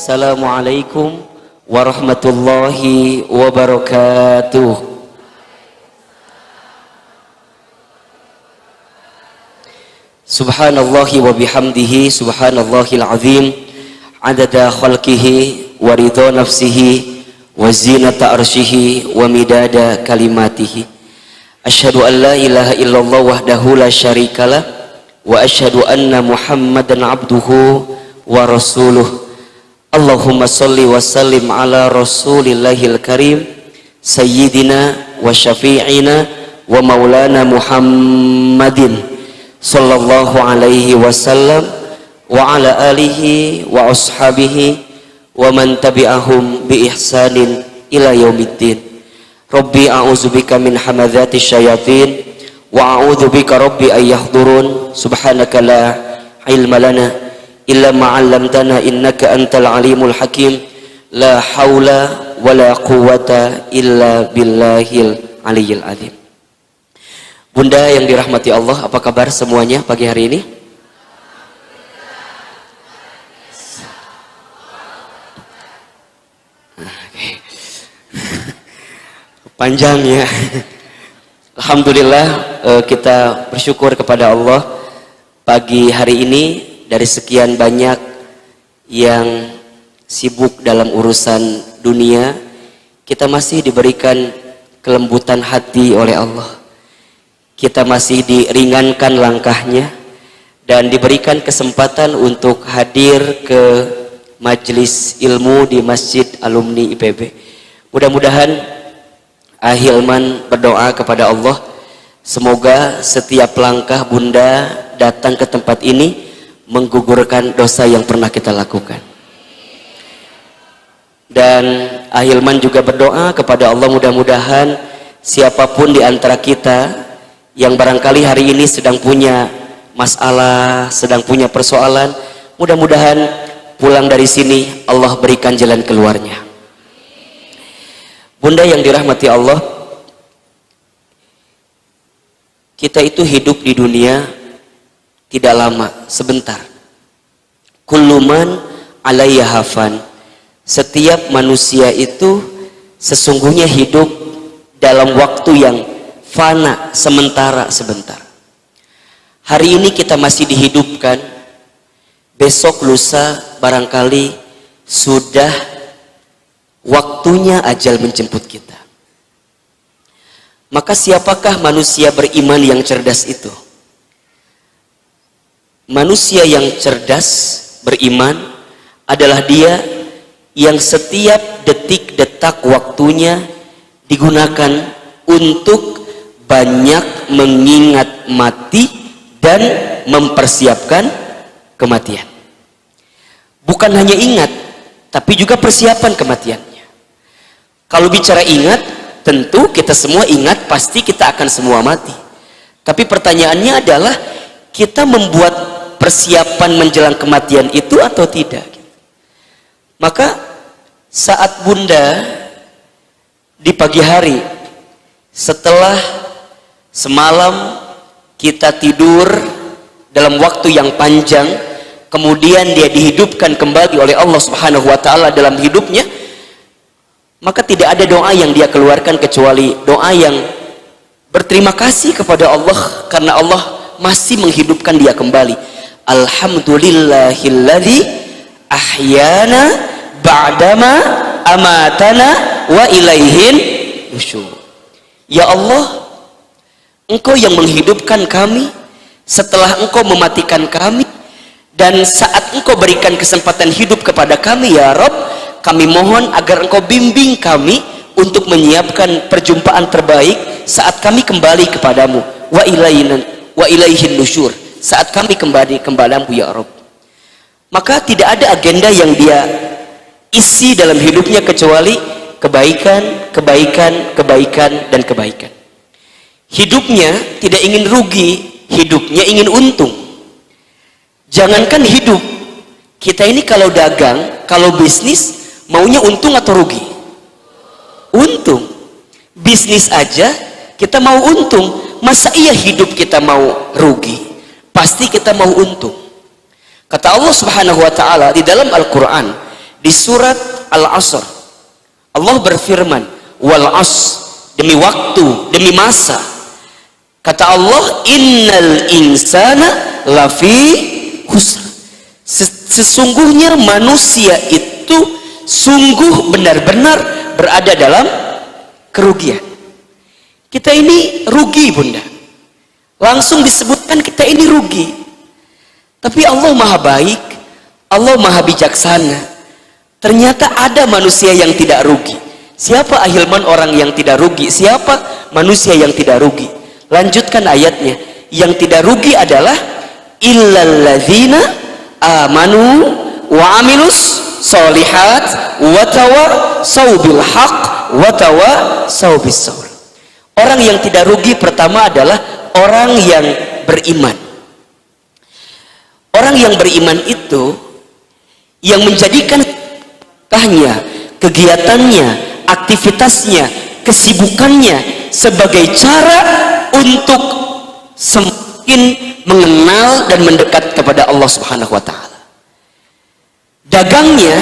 Assalamualaikum warahmatullahi wabarakatuh. Subhanallahi wa bihamdihi, subhanallahil azim, adada khalqihi wa ridha nafsihi wa zinata arshihi wa midada kalimatihi. Asyhadu an la ilaha illallah wahdahu la syarikalah wa asyhadu anna Muhammadan abduhu wa rasuluh. Allahumma salli wa sallim ala rasulillahil karim sayyidina wa syafi'ina wa maulana Muhammadin sallallahu alaihi wasallam wa ala alihi wa ashabihi wa man tabi'ahum bi ihsanin ila yaumiddin. Rabbi a'udzubika min hamadzati syayatin wa a'udzubika rabbi ay yahdurun. Subhanaka la ilma lana illa ma 'allamtana innaka antal alimul hakim. La haula wala quwwata illa billahil aliyyil azim. Bunda yang dirahmati Allah, apa kabar semuanya pagi hari ini? Panjang ya. Alhamdulillah, kita bersyukur kepada Allah pagi hari ini dari sekian banyak yang sibuk dalam urusan dunia, kita masih diberikan kelembutan hati oleh Allah. Kita masih diringankan langkahnya dan diberikan kesempatan untuk hadir ke majelis ilmu di Masjid Alumni IPB. Mudah-mudahan Ahilman berdoa kepada Allah, semoga setiap langkah Bunda datang ke tempat ini menggugurkan dosa yang pernah kita lakukan. Dan Ahilman juga berdoa kepada Allah, mudah-mudahan siapapun di antara kita yang barangkali hari ini sedang punya masalah, sedang punya persoalan, mudah-mudahan pulang dari sini Allah berikan jalan keluarnya. Bunda yang dirahmati Allah, kita itu hidup di dunia tidak lama, sebentar. Kulluman alaiha hafan. Setiap manusia itu sesungguhnya hidup dalam waktu yang fana, sementara, sebentar. Hari ini kita masih dihidupkan, besok lusa barangkali sudah waktunya ajal menjemput kita. Maka siapakah manusia beriman yang cerdas itu? Manusia yang cerdas beriman adalah dia yang setiap detik-detak waktunya digunakan untuk banyak mengingat mati dan mempersiapkan kematian. Bukan hanya ingat, tapi juga persiapan kematiannya. Kalau bicara ingat, tentu kita semua ingat pasti kita akan semua mati. Tapi pertanyaannya adalah, kita membuat persiapan menjelang kematian itu atau tidak? Maka saat Bunda di pagi hari setelah semalam kita tidur dalam waktu yang panjang, kemudian dia dihidupkan kembali oleh Allah Subhanahu wa taala dalam hidupnya, maka tidak ada doa yang dia keluarkan kecuali doa yang berterima kasih kepada Allah karena Allah masih menghidupkan dia kembali. Alhamdulillahilladzi ahyana ba'dama amatana wa ilaihin nusyur. Ya Allah, Engkau yang menghidupkan kami setelah Engkau mematikan kami, dan saat Engkau berikan kesempatan hidup kepada kami, ya Rabb, kami mohon agar Engkau bimbing kami untuk menyiapkan perjumpaan terbaik saat kami kembali kepadamu. Wa ilaihin nusyur, saat kami kembali kepadamu, ya Rabb. Maka tidak ada agenda yang dia isi dalam hidupnya kecuali kebaikan, kebaikan, kebaikan, dan kebaikan. Hidupnya tidak ingin rugi, hidupnya ingin untung. Jangankan hidup, kita ini kalau dagang, kalau bisnis, maunya untung atau rugi? Untung. Bisnis aja kita mau untung, masa iya hidup kita mau rugi? Pasti kita mau untung. Kata Allah Subhanahu wa taala di dalam Al-Qur'an, di surat Al-Asr Allah berfirman, wal as, demi waktu, demi masa. Kata Allah, innal insana lafi khusr. Sesungguhnya manusia itu sungguh benar-benar berada dalam kerugian. Kita ini rugi, Bunda. Langsung disebutkan kita ini rugi. Tapi Allah maha baik, Allah maha bijaksana. Ternyata ada manusia yang tidak rugi. Siapa ahilman orang yang tidak rugi? Siapa manusia yang tidak rugi? Lanjutkan ayatnya. Yang tidak rugi adalah illalladzina amanu wa amilus solihat wa tawassaw bil haq wa tawassaw bis sabr. Orang yang tidak rugi pertama adalah orang yang beriman. Orang yang beriman itu yang menjadikan kegiatannya, aktivitasnya, kesibukannya sebagai cara untuk semakin mengenal dan mendekat kepada Allah Subhanahu wa taala. Dagangnya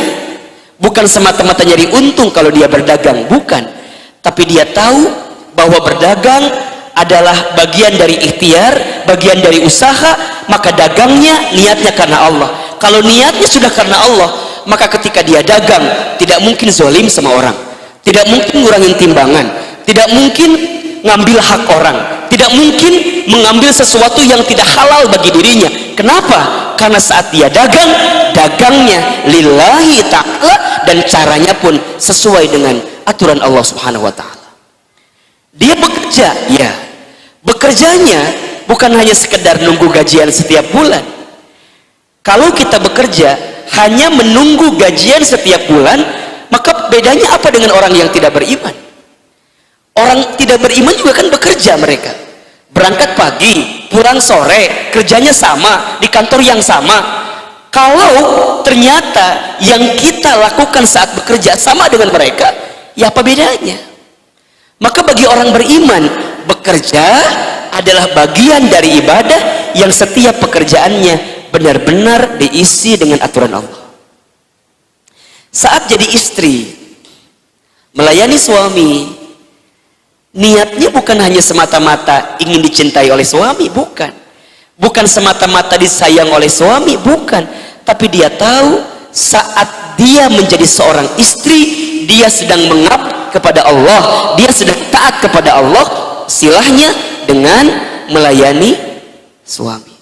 bukan semata-mata nyari untung kalau dia berdagang, bukan, tapi dia tahu bahwa berdagang adalah bagian dari ikhtiar, bagian dari usaha, maka dagangnya niatnya karena Allah. Kalau niatnya sudah karena Allah, maka ketika dia dagang tidak mungkin zalim sama orang, tidak mungkin ngurangin timbangan, tidak mungkin ngambil hak orang, tidak mungkin mengambil sesuatu yang tidak halal bagi dirinya. Kenapa? Karena saat dia dagang, dagangnya lillahi ta'ala dan caranya pun sesuai dengan aturan Allah Subhanahu wa taala. Dia bekerja, ya. Bekerjanya bukan hanya sekedar nunggu gajian setiap bulan. Kalau kita bekerja hanya menunggu gajian setiap bulan, maka bedanya apa dengan orang yang tidak beriman? Orang tidak beriman juga kan bekerja, mereka berangkat pagi, pulang sore, kerjanya sama, di kantor yang sama. Kalau ternyata yang kita lakukan saat bekerja sama dengan mereka, ya apa bedanya? Maka bagi orang beriman, bekerja adalah bagian dari ibadah yang setiap pekerjaannya benar-benar diisi dengan aturan Allah. Saat jadi istri, melayani suami, niatnya bukan hanya semata-mata ingin dicintai oleh suami, bukan. Bukan semata-mata disayang oleh suami, bukan. Tapi dia tahu saat dia menjadi seorang istri, dia sedang mengabdi kepada Allah, dia sedang taat kepada Allah, silahnya dengan melayani suami.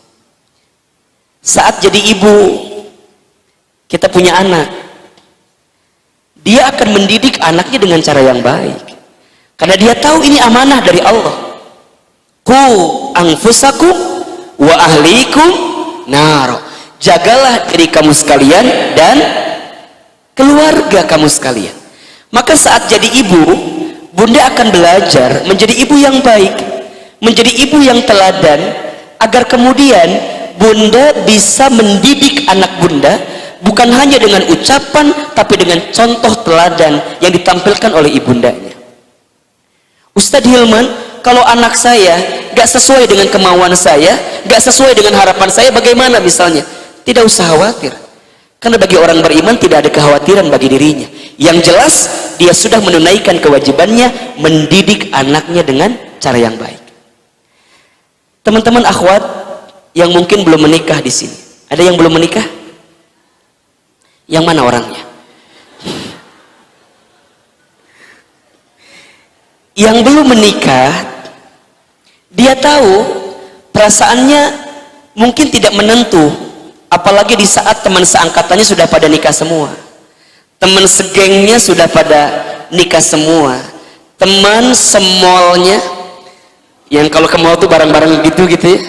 Saat jadi ibu, kita punya anak, dia akan mendidik anaknya dengan cara yang baik, karena dia tahu ini amanah dari Allah. Qu anfusakum wa ahlikum nar. Jagalah diri kamu sekalian dan keluarga kamu sekalian. Maka saat jadi ibu, Bunda akan belajar menjadi ibu yang baik, menjadi ibu yang teladan, agar kemudian Bunda bisa mendidik anak Bunda bukan hanya dengan ucapan, tapi dengan contoh teladan yang ditampilkan oleh ibundanya. Ustadz Hilman, kalau anak saya gak sesuai dengan kemauan saya, gak sesuai dengan harapan saya, bagaimana misalnya? Tidak usah khawatir, karena bagi orang beriman tidak ada kekhawatiran bagi dirinya. Yang jelas dia sudah menunaikan kewajibannya mendidik anaknya dengan cara yang baik. Teman-teman akhwat yang mungkin belum menikah di sini, ada yang belum menikah? Yang mana orangnya? Yang belum menikah, dia tahu perasaannya mungkin tidak menentu, apalagi di saat teman seangkatannya sudah pada nikah semua, teman segengnya sudah pada nikah semua, teman semolnya yang kalau ke mall tuh barang-barang gitu ya,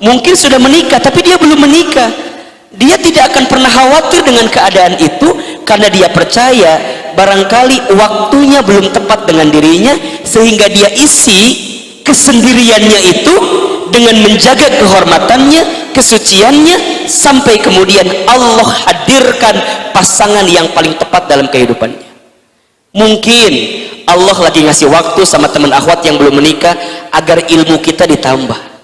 mungkin sudah menikah, tapi dia belum menikah. Dia tidak akan pernah khawatir dengan keadaan itu, karena dia percaya barangkali waktunya belum tepat dengan dirinya, sehingga dia isi kesendiriannya itu dengan menjaga kehormatannya, kesuciannya, sampai kemudian Allah hadirkan pasangan yang paling tepat dalam kehidupannya. Mungkin Allah lagi ngasih waktu sama teman akhwat yang belum menikah agar ilmu kita ditambah.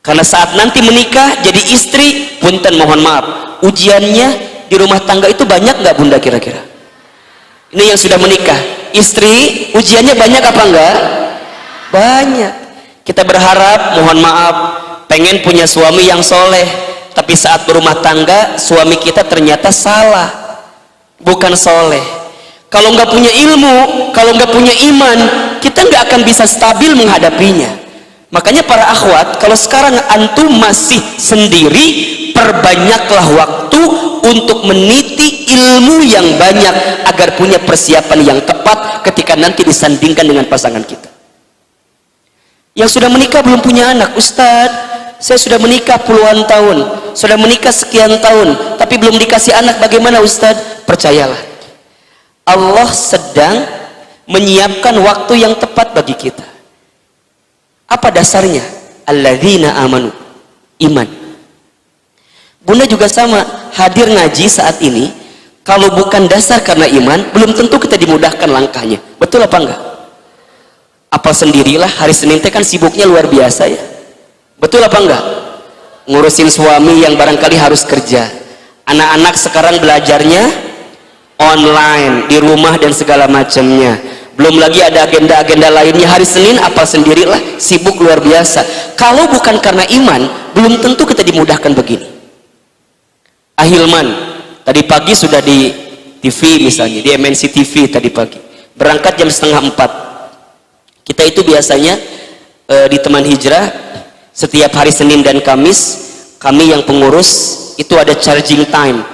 Karena saat nanti menikah jadi istri, punten mohon maaf, ujiannya di rumah tangga itu banyak nggak bunda kira-kira? Ini yang sudah menikah, istri ujiannya banyak apa enggak? Banyak. Kita berharap, mohon maaf, pengen punya suami yang soleh, tapi saat berumah tangga suami kita ternyata salah, bukan soleh. Kalau nggak punya ilmu, kalau nggak punya iman, kita nggak akan bisa stabil menghadapinya. Makanya para akhwat, kalau sekarang antum masih sendiri, perbanyaklah waktu untuk meniti ilmu yang banyak agar punya persiapan yang tepat ketika nanti disandingkan dengan pasangan kita. Yang sudah menikah belum punya anak, Ustadz, saya sudah menikah puluhan tahun, sudah menikah sekian tahun, tapi belum dikasih anak, bagaimana Ustadz? Percayalah, Allah sedang menyiapkan waktu yang tepat bagi kita. Apa dasarnya? Alladzina amanu, iman. Bunda juga sama, hadir ngaji saat ini, kalau bukan dasar karena iman, belum tentu kita dimudahkan langkahnya. Betul apa enggak? Apa sendirilah, hari Senin teh kan sibuknya luar biasa ya. Betul apa enggak? Ngurusin suami yang barangkali harus kerja. Anak-anak sekarang belajarnya online, di rumah dan segala macamnya. Belum lagi ada agenda-agenda lainnya. Hari Senin apa sendirilah, sibuk luar biasa. Kalau bukan karena iman, belum tentu kita dimudahkan begini. Ahilman tadi pagi sudah di TV misalnya, di MNC TV tadi pagi, berangkat jam 3:30. Kita itu biasanya di teman hijrah setiap hari Senin dan Kamis, kami yang pengurus itu ada charging time.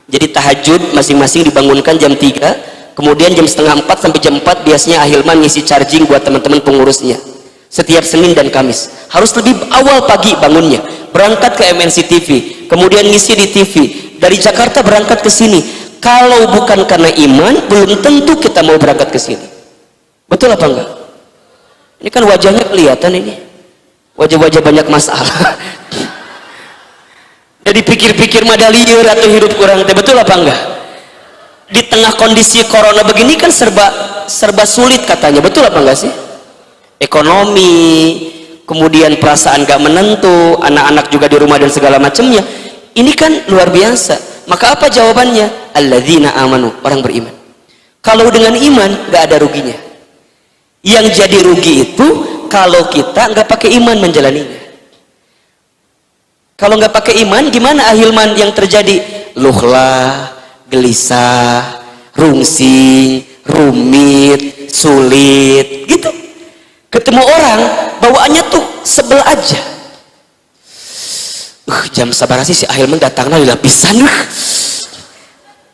Jadi tahajud masing-masing dibangunkan jam 3, kemudian jam 3:30 sampai jam 4 biasanya Ahilman ngisi charging buat teman-teman pengurusnya. Setiap Senin dan Kamis harus lebih awal pagi bangunnya, berangkat ke MNC TV, kemudian ngisi di TV, dari Jakarta berangkat ke sini. Kalau bukan karena iman, belum tentu kita mau berangkat ke sini. Betul apa enggak? Ini kan wajahnya kelihatan, ini wajah-wajah banyak masalah. Jadi pikir-pikir madaliur atau hidup kurang, betul apa enggak? Di tengah kondisi corona begini kan serba sulit katanya, betul apa enggak sih? Ekonomi, kemudian perasaan gak menentu, anak-anak juga di rumah dan segala macamnya. Ini kan luar biasa. Maka apa jawabannya? Alladzina amanu, orang beriman. Kalau dengan iman gak ada ruginya. Yang jadi rugi itu kalau kita nggak pakai iman menjalaninya. Kalau nggak pakai iman, gimana Ahilman yang terjadi? Luhlah, gelisah, rungsing, rumit, sulit, gitu. Ketemu orang, bawaannya tuh sebel aja. Jam sabar sih si Ahilman datangnya dilapisan.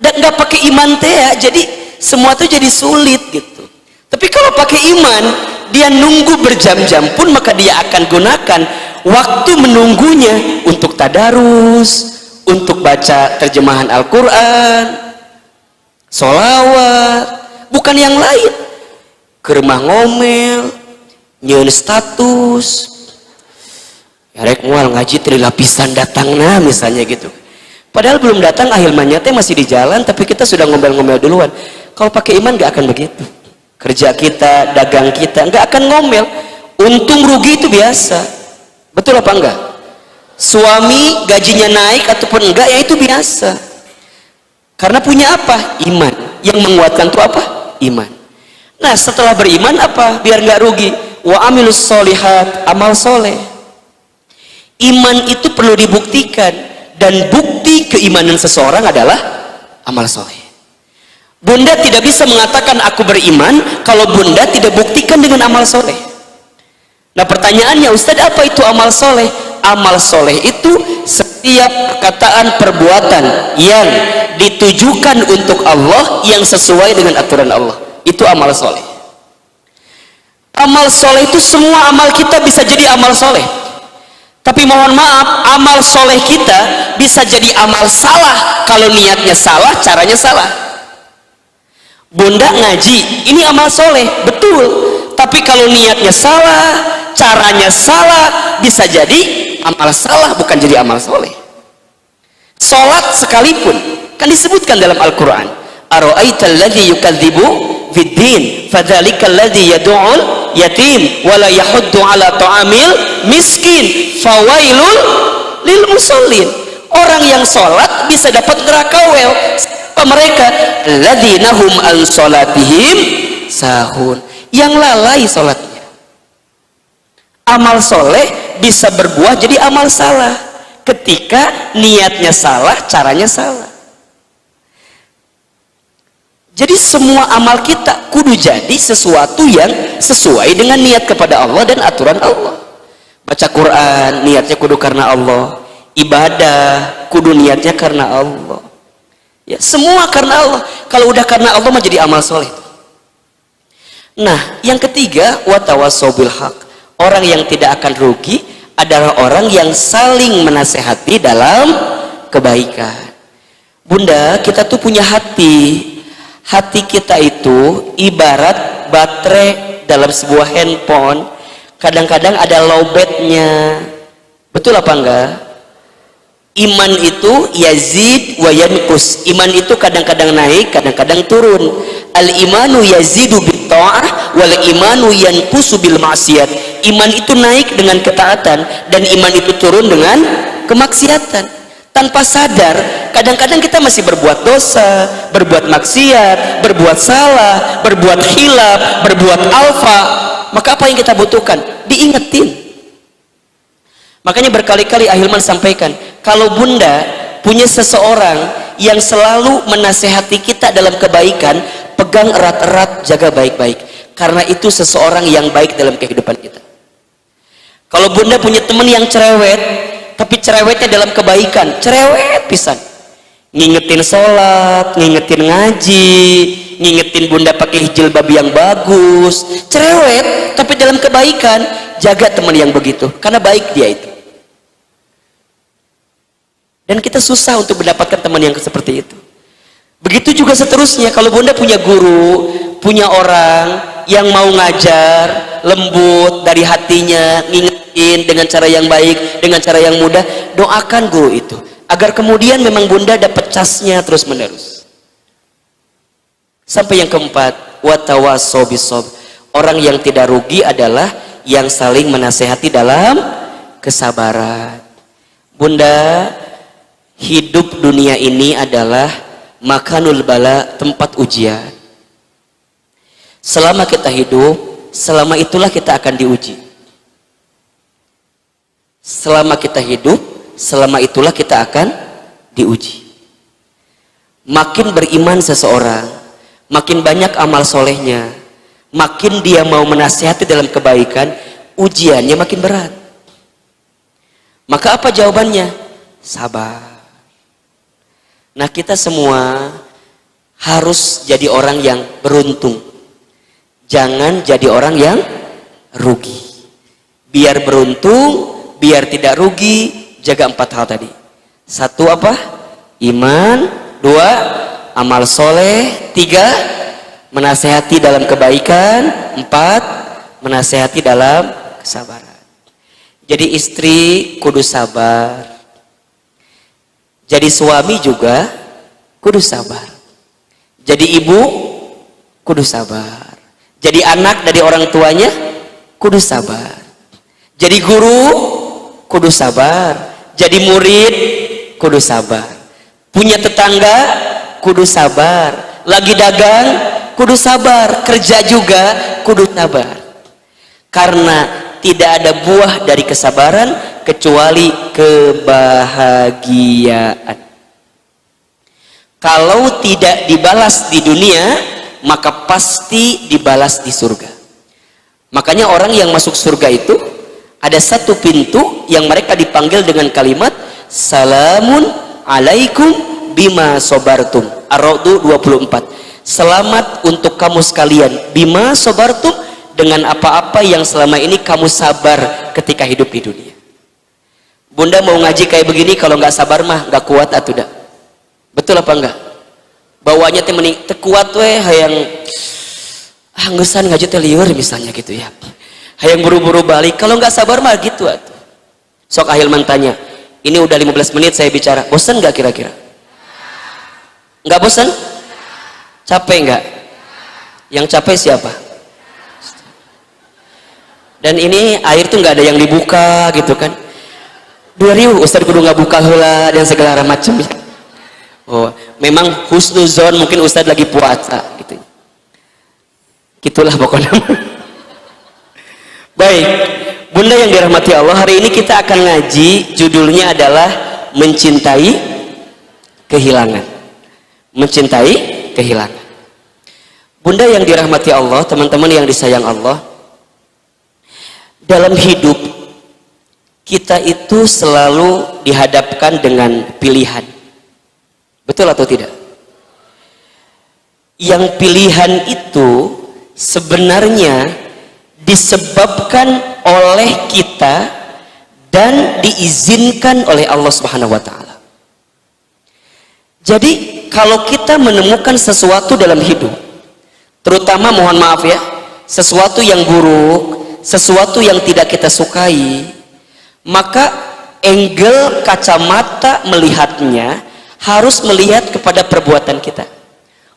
Dan nggak pakai iman teh ya, jadi semua tuh jadi sulit gitu. Tapi kalau pakai iman, dia nunggu berjam-jam pun, maka dia akan gunakan waktu menunggunya untuk tadarus, untuk baca terjemahan Al-Quran, sholawat, bukan yang lain. Kermah ngomel, nyeun status, yarek mual ngaji tri lapisan datangna misalnya gitu. Padahal belum datang, Ahilmannya teh masih di jalan, tapi kita sudah ngomel-ngomel duluan. Kalau pakai iman gak akan begitu. Kerja kita, dagang kita nggak akan ngomel, untung rugi itu biasa. Betul apa enggak? Suami gajinya naik ataupun enggak, ya itu biasa. Karena punya apa? Iman. Yang menguatkan itu apa? Iman. Nah setelah beriman apa? Biar nggak rugi. Wa amilus solihat, amal soleh. Iman itu perlu dibuktikan, dan bukti keimanan seseorang adalah amal soleh. Bunda tidak bisa mengatakan aku beriman kalau bunda tidak buktikan dengan amal soleh. Nah pertanyaannya, Ustadz, apa itu amal soleh? Amal soleh itu setiap perkataan perbuatan yang ditujukan untuk Allah, yang sesuai dengan aturan Allah, itu amal soleh. Amal soleh itu semua amal kita bisa jadi amal soleh. Tapi mohon maaf, amal soleh kita bisa jadi amal salah kalau niatnya salah, caranya salah. Bunda ngaji, ini amal soleh, betul. Tapi kalau niatnya salah, caranya salah, bisa jadi amal salah, bukan jadi amal soleh. Sholat sekalipun, kan disebutkan dalam Al-Quran, Aro'aital ladzi yukadzibu fiddin, fadzalikal ladzi yadu'ul yatim, wala yahuddu ala ta'amil miskin, fawailul lil musallin. Orang yang sholat bisa dapat neraka wel. Siapa mereka? Alladzina hum an sholatihim sahun, yang lalai sholatnya. Amal soleh bisa berbuah jadi amal salah ketika niatnya salah, caranya salah. Jadi semua amal kita kudu jadi sesuatu yang sesuai dengan niat kepada Allah dan aturan Allah. Baca Quran niatnya kudu karena Allah, ibadah kudu niatnya karena Allah, ya semua karena Allah. Kalau udah karena Allah mah jadi amal soleh. Nah yang ketiga, watawassaw bil haq, orang yang tidak akan rugi adalah orang yang saling menasehati dalam kebaikan. Bunda, kita tuh punya hati. Hati kita itu ibarat baterai dalam sebuah handphone. Kadang-kadang ada lowbatnya. Betul apa enggak? Iman itu yazid wa yanqus. Iman itu kadang-kadang naik, kadang-kadang turun. Al imanu yazidu bit ta'ah wal imanu yanqusu bil ma'siyat. Iman itu naik dengan ketaatan dan iman itu turun dengan kemaksiatan. Tanpa sadar, kadang-kadang kita masih berbuat dosa, berbuat maksiat, berbuat salah, berbuat khilaf, berbuat alfa. Maka apa yang kita butuhkan? Diingetin. Makanya berkali-kali Ahilman sampaikan, kalau bunda punya seseorang yang selalu menasehati kita dalam kebaikan, pegang erat-erat, jaga baik-baik. Karena itu seseorang yang baik dalam kehidupan kita. Kalau bunda punya teman yang cerewet, tapi cerewetnya dalam kebaikan, cerewet pisan, ngingetin sholat, ngingetin ngaji, ngingetin bunda pakai jilbab yang bagus, cerewet tapi dalam kebaikan. Jaga teman yang begitu karena baik dia itu. Dan kita susah untuk mendapatkan teman yang seperti itu. Begitu juga seterusnya, kalau bunda punya guru, punya orang yang mau ngajar, lembut dari hatinya, ngingetin dengan cara yang baik, dengan cara yang mudah, doakan guru itu agar kemudian memang bunda dapat casnya terus menerus. Sampai yang keempat, watawassaw bis-sabr, orang yang tidak rugi adalah yang saling menasehati dalam kesabaran. Bunda, hidup dunia ini adalah makanul bala, tempat ujian. Selama kita hidup, selama itulah kita akan diuji. Selama kita hidup, selama itulah kita akan diuji. Makin beriman seseorang, makin banyak amal solehnya, makin dia mau menasihati dalam kebaikan, ujiannya makin berat. Maka apa jawabannya? Sabar. Nah kita semua harus jadi orang yang beruntung. Jangan jadi orang yang rugi. Biar beruntung, biar tidak rugi, jaga 4 hal tadi. 1 apa? Iman. 2 amal soleh. 3 menasehati dalam kebaikan. 4 menasehati dalam kesabaran. Jadi istri kudu sabar. Jadi suami juga kudu sabar. Jadi ibu kudu sabar. Jadi anak dari orang tuanya kudu sabar. Jadi guru kudu sabar. Jadi murid kudu sabar. Punya tetangga kudu sabar. Lagi dagang kudu sabar. Kerja juga kudu sabar. Karena tidak ada buah dari kesabaran kecuali kebahagiaan. Kalau tidak dibalas di dunia, maka pasti dibalas di surga. Makanya orang yang masuk surga itu ada satu pintu yang mereka dipanggil dengan kalimat salamun alaikum bima sobartum. Ar-Ra'd 24. Selamat untuk kamu sekalian bima sobartum, dengan apa-apa yang selama ini kamu sabar ketika hidup di dunia. Bunda mau ngaji kayak begini, kalau nggak sabar mah nggak kuat atuh dah. Betul apa enggak? Bawanya teh mending teh kuat weh hayang gesan ngaji teh lieur misalnya gitu ya. Hayang buru-buru balik, kalau nggak sabar mah gitu atuh. Sok Ahilman tanya, ini udah 15 menit saya bicara, bosan nggak kira-kira? Nggak bosan? Capek nggak? Yang capek siapa? Dan ini air tuh nggak ada yang dibuka gitu kan. 2000 Ustaz kudu ngabuka heula dan segala macam. Oh, memang husnuzon mungkin Ustaz lagi puasa gitu. Gitulah pokoknya. Baik, Bunda yang dirahmati Allah, hari ini kita akan ngaji, judulnya adalah mencintai kehilangan. Mencintai kehilangan. Bunda yang dirahmati Allah, teman-teman yang disayang Allah, dalam hidup kita itu selalu dihadapkan dengan pilihan. Betul atau tidak? Yang pilihan itu sebenarnya disebabkan oleh kita dan diizinkan oleh Allah Subhanahu wa taala. Jadi kalau kita menemukan sesuatu dalam hidup, terutama mohon maaf ya, sesuatu yang buruk, sesuatu yang tidak kita sukai, maka angle kacamata melihatnya harus melihat kepada perbuatan kita.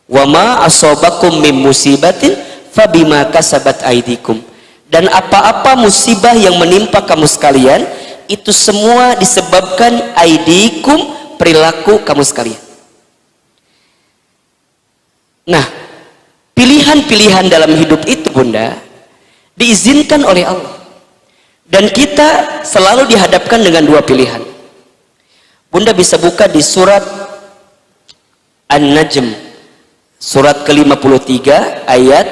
Wa ma asobakum mim musibatin fabima kasabat aidikum. Dan apa-apa musibah yang menimpa kamu sekalian, itu semua disebabkan aidikum, perilaku kamu sekalian. Nah, pilihan-pilihan dalam hidup itu Bunda diizinkan oleh Allah. Dan kita selalu dihadapkan dengan dua pilihan. Bunda bisa buka di surat An-Najm, surat ke-53 ayat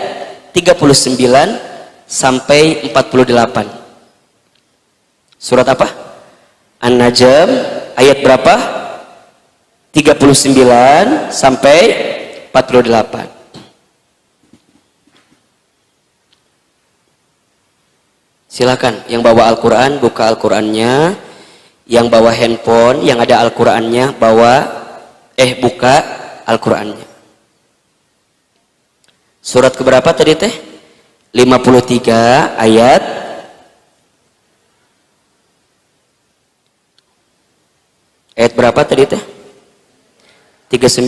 39 sampai 48. Surat apa? An-Najm ayat berapa? 39 sampai 48. Silakan yang bawa Al-Quran buka Al-Qurannya, yang bawa handphone yang ada Al-Qurannya buka Al-Qurannya. Surat keberapa tadi teh? 53 ayat berapa tadi teh? 39.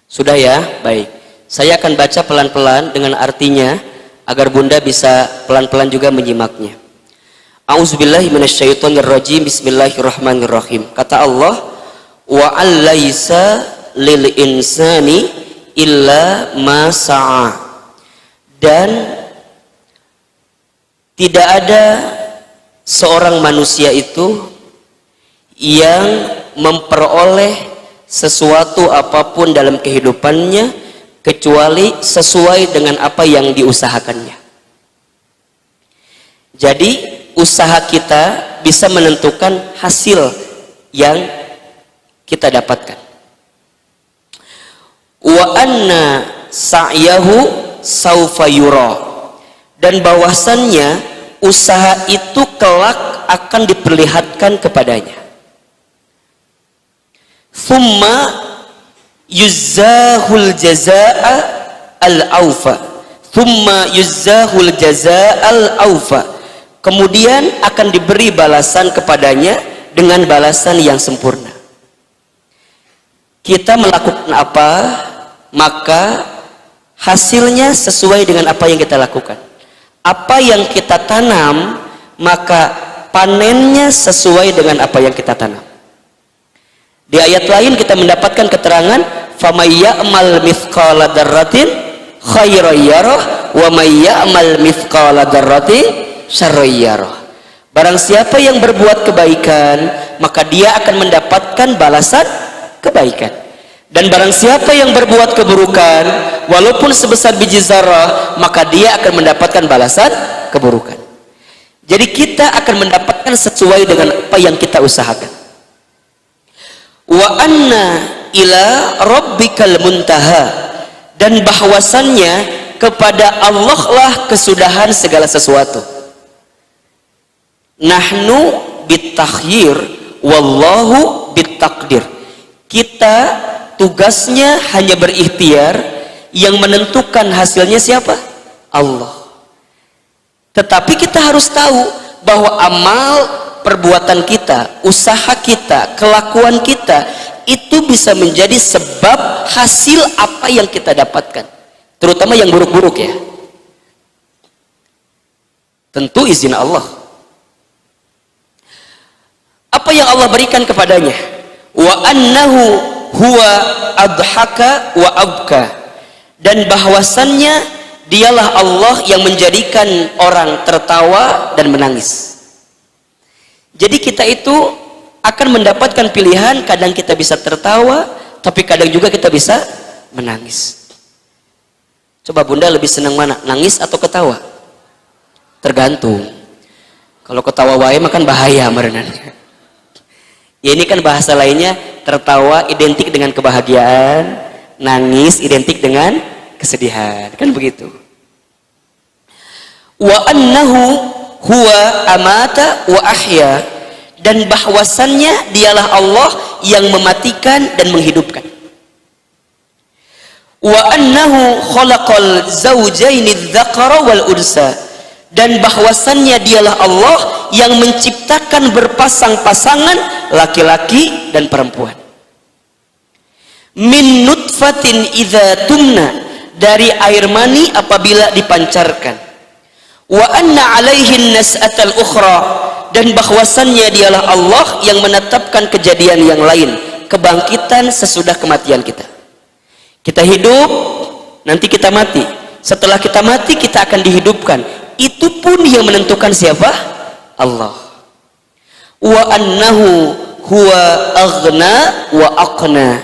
Sudah ya? Baik. Saya akan baca pelan-pelan dengan artinya agar Bunda bisa pelan-pelan juga menyimaknya. A'udzubillahi minasyaitonirrajim. Bismillahirrahmanirrahim. Kata Allah, wa allaysa lil insani illa ma sa'a. Dan tidak ada seorang manusia itu yang memperoleh sesuatu apapun dalam kehidupannya kecuali sesuai dengan apa yang diusahakannya. Jadi usaha kita bisa menentukan hasil yang kita dapatkan. Wa anna sa'yahu saufa yura. Dan bahwasannya usaha itu kelak akan diperlihatkan kepadanya. Thumma yuzzahul jazaa al-awfa. Thumma yuzzahul jazaa al-awfa. Kemudian akan diberi balasan kepadanya dengan balasan yang sempurna. Kita melakukan apa, maka hasilnya sesuai dengan apa yang kita lakukan. Apa yang kita tanam, maka panennya sesuai dengan apa yang kita tanam. Di ayat lain kita mendapatkan keterangan, famay ya'mal mithqala dzarratin khairan yarah wa may ya'mal mithqala dzarratin syarran yarah. Barang siapa yang berbuat kebaikan, maka dia akan mendapatkan balasan kebaikan. Dan barang siapa yang berbuat keburukan, walaupun sebesar biji zarah, maka dia akan mendapatkan balasan keburukan. Jadi kita akan mendapatkan sesuai dengan apa yang kita usahakan. Wa anna ila rabbikal muntaha. Dan bahwasannya kepada Allah lah kesudahan segala sesuatu. Nahnu bitakhyir wallahu bitakdir. Kita tugasnya hanya berikhtiar, yang menentukan hasilnya siapa? Allah. Tetapi kita harus tahu bahwa amal perbuatan kita, usaha kita, kelakuan kita itu bisa menjadi sebab hasil apa yang kita dapatkan, terutama yang buruk-buruk ya. Tentu izin Allah. Apa yang Allah berikan kepadanya? Wa annahu huwa adhaka wa abka. Dan bahwasannya dialah Allah yang menjadikan orang tertawa dan menangis. Jadi kita itu akan mendapatkan pilihan, kadang kita bisa tertawa, tapi kadang juga kita bisa menangis. Coba Bunda lebih senang mana? Nangis atau ketawa? Tergantung. Kalau ketawa wae makan bahaya merenangnya. Ya ini kan bahasa lainnya, tertawa identik dengan kebahagiaan, nangis identik dengan kesedihan, kan begitu. Wa annahu huwa amata wa ahya, dan bahwasannya dialah Allah yang mematikan dan menghidupkan. Wa annahu khalaqal zawjaini dzakara wal unsa, dan bahwasannya dialah Allah yang menciptakan berpasang-pasangan laki-laki dan perempuan. Min nutfatin idza tumna, dari air mani apabila dipancarkan. Wa anna alaihin nas'atal ukhra, dan bahwasannya dialah Allah yang menetapkan kejadian yang lain, kebangkitan sesudah kematian kita. Kita hidup, nanti kita mati. Setelah kita mati kita akan dihidupkan. Itu pun yang menentukan siapa? Allah. Wa annahu huwa aghna wa aqna,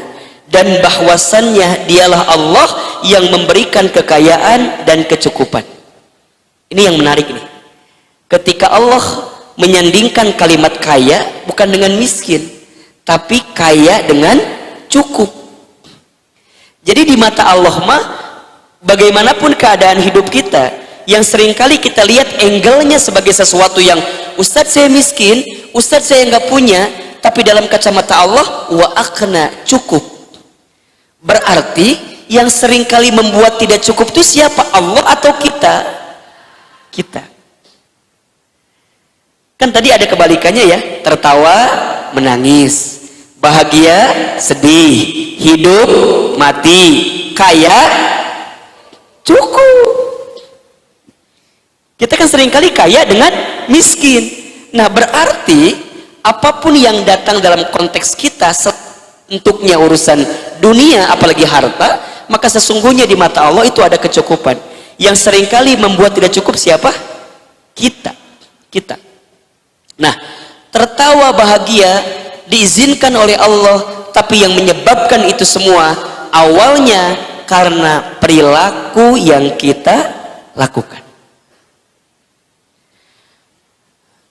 dan bahwasannya dialah Allah yang memberikan kekayaan dan kecukupan. Ini yang menarik nih. Ketika Allah menyandingkan kalimat kaya bukan dengan miskin, tapi kaya dengan cukup. Jadi di mata Allah mah bagaimanapun keadaan hidup kita, yang seringkali kita lihat angle-nya sebagai sesuatu yang Ustadz saya miskin, Ustadz saya nggak punya, tapi dalam kacamata Allah wa aqna, cukup. Berarti yang seringkali membuat tidak cukup itu siapa? Allah atau kita? Kita. Kan tadi ada kebalikannya ya, tertawa menangis, bahagia sedih, hidup mati, kaya cukup. Kita kan seringkali kaya dengan miskin. Nah berarti apapun yang datang dalam konteks kita, untuknya urusan dunia apalagi harta, maka sesungguhnya di mata Allah itu ada kecukupan. Yang seringkali membuat tidak cukup siapa? Kita. Nah, tertawa bahagia diizinkan oleh Allah, tapi yang menyebabkan itu semua awalnya karena perilaku yang kita lakukan.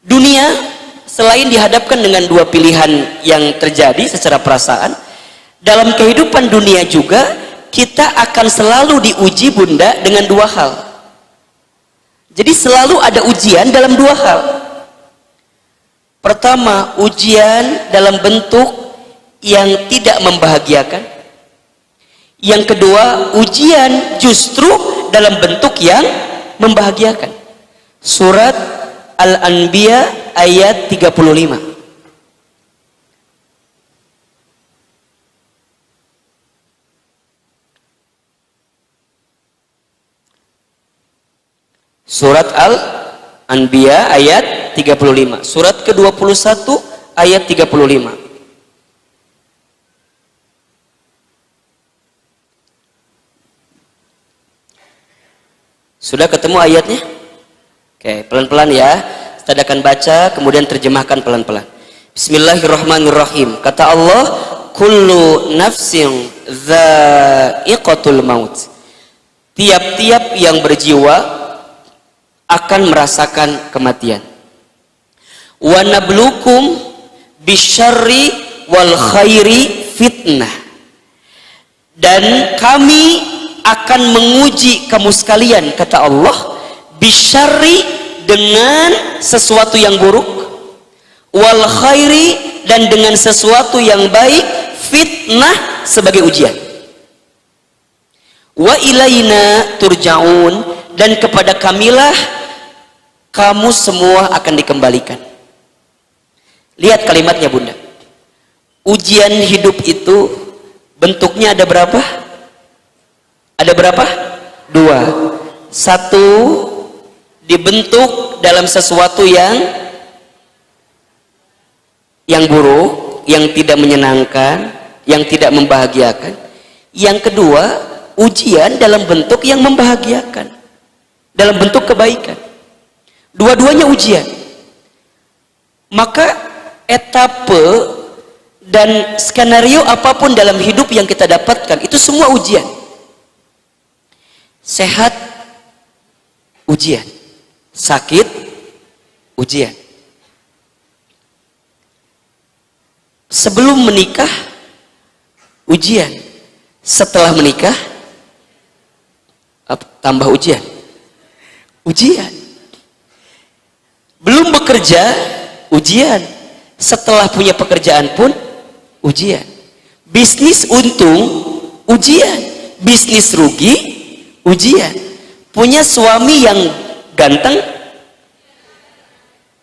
Dunia selain dihadapkan dengan dua pilihan yang terjadi secara perasaan, dalam kehidupan dunia juga kita akan selalu diuji Bunda dengan dua hal. Jadi selalu ada ujian dalam dua hal. Pertama, ujian dalam bentuk yang tidak membahagiakan. Yang kedua, ujian justru dalam bentuk yang membahagiakan. Surat Al-Anbiya ayat 35. Surat Al-Anbiya ayat 35. Surat ke-21 ayat 35. Sudah ketemu ayatnya? Oke, pelan-pelan ya. Kita akan baca, kemudian terjemahkan pelan-pelan. Bismillahirrahmanirrahim. Kata Allah, kullu nafsin dha'iqatul maut. Tiap-tiap yang berjiwa akan merasakan kematian. Wa nablukum bisyarri wal khairi fitnah. Dan kami akan menguji kamu sekalian, kata Allah, bisyarri, dengan sesuatu yang buruk, wal khairi, dan dengan sesuatu yang baik, fitnah, sebagai ujian. Wa ilaina turja'un, dan kepada kamilah kamu semua akan dikembalikan. Lihat kalimatnya Bunda. Ujian hidup itu bentuknya ada berapa? Ada berapa? Dua. Satu, dibentuk dalam sesuatu yang buruk, yang tidak menyenangkan, yang tidak membahagiakan. Yang kedua, ujian dalam bentuk yang membahagiakan, dalam bentuk kebaikan. Dua-duanya ujian. Maka etape dan skenario apapun dalam hidup yang kita dapatkan itu semua ujian. Sehat, ujian. Sakit, ujian. Sebelum menikah, ujian. Setelah menikah, tambah ujian. Ujian. Belum bekerja, ujian. Setelah punya pekerjaan pun ujian. Bisnis untung, ujian. Bisnis rugi, ujian. Punya suami yang ganteng,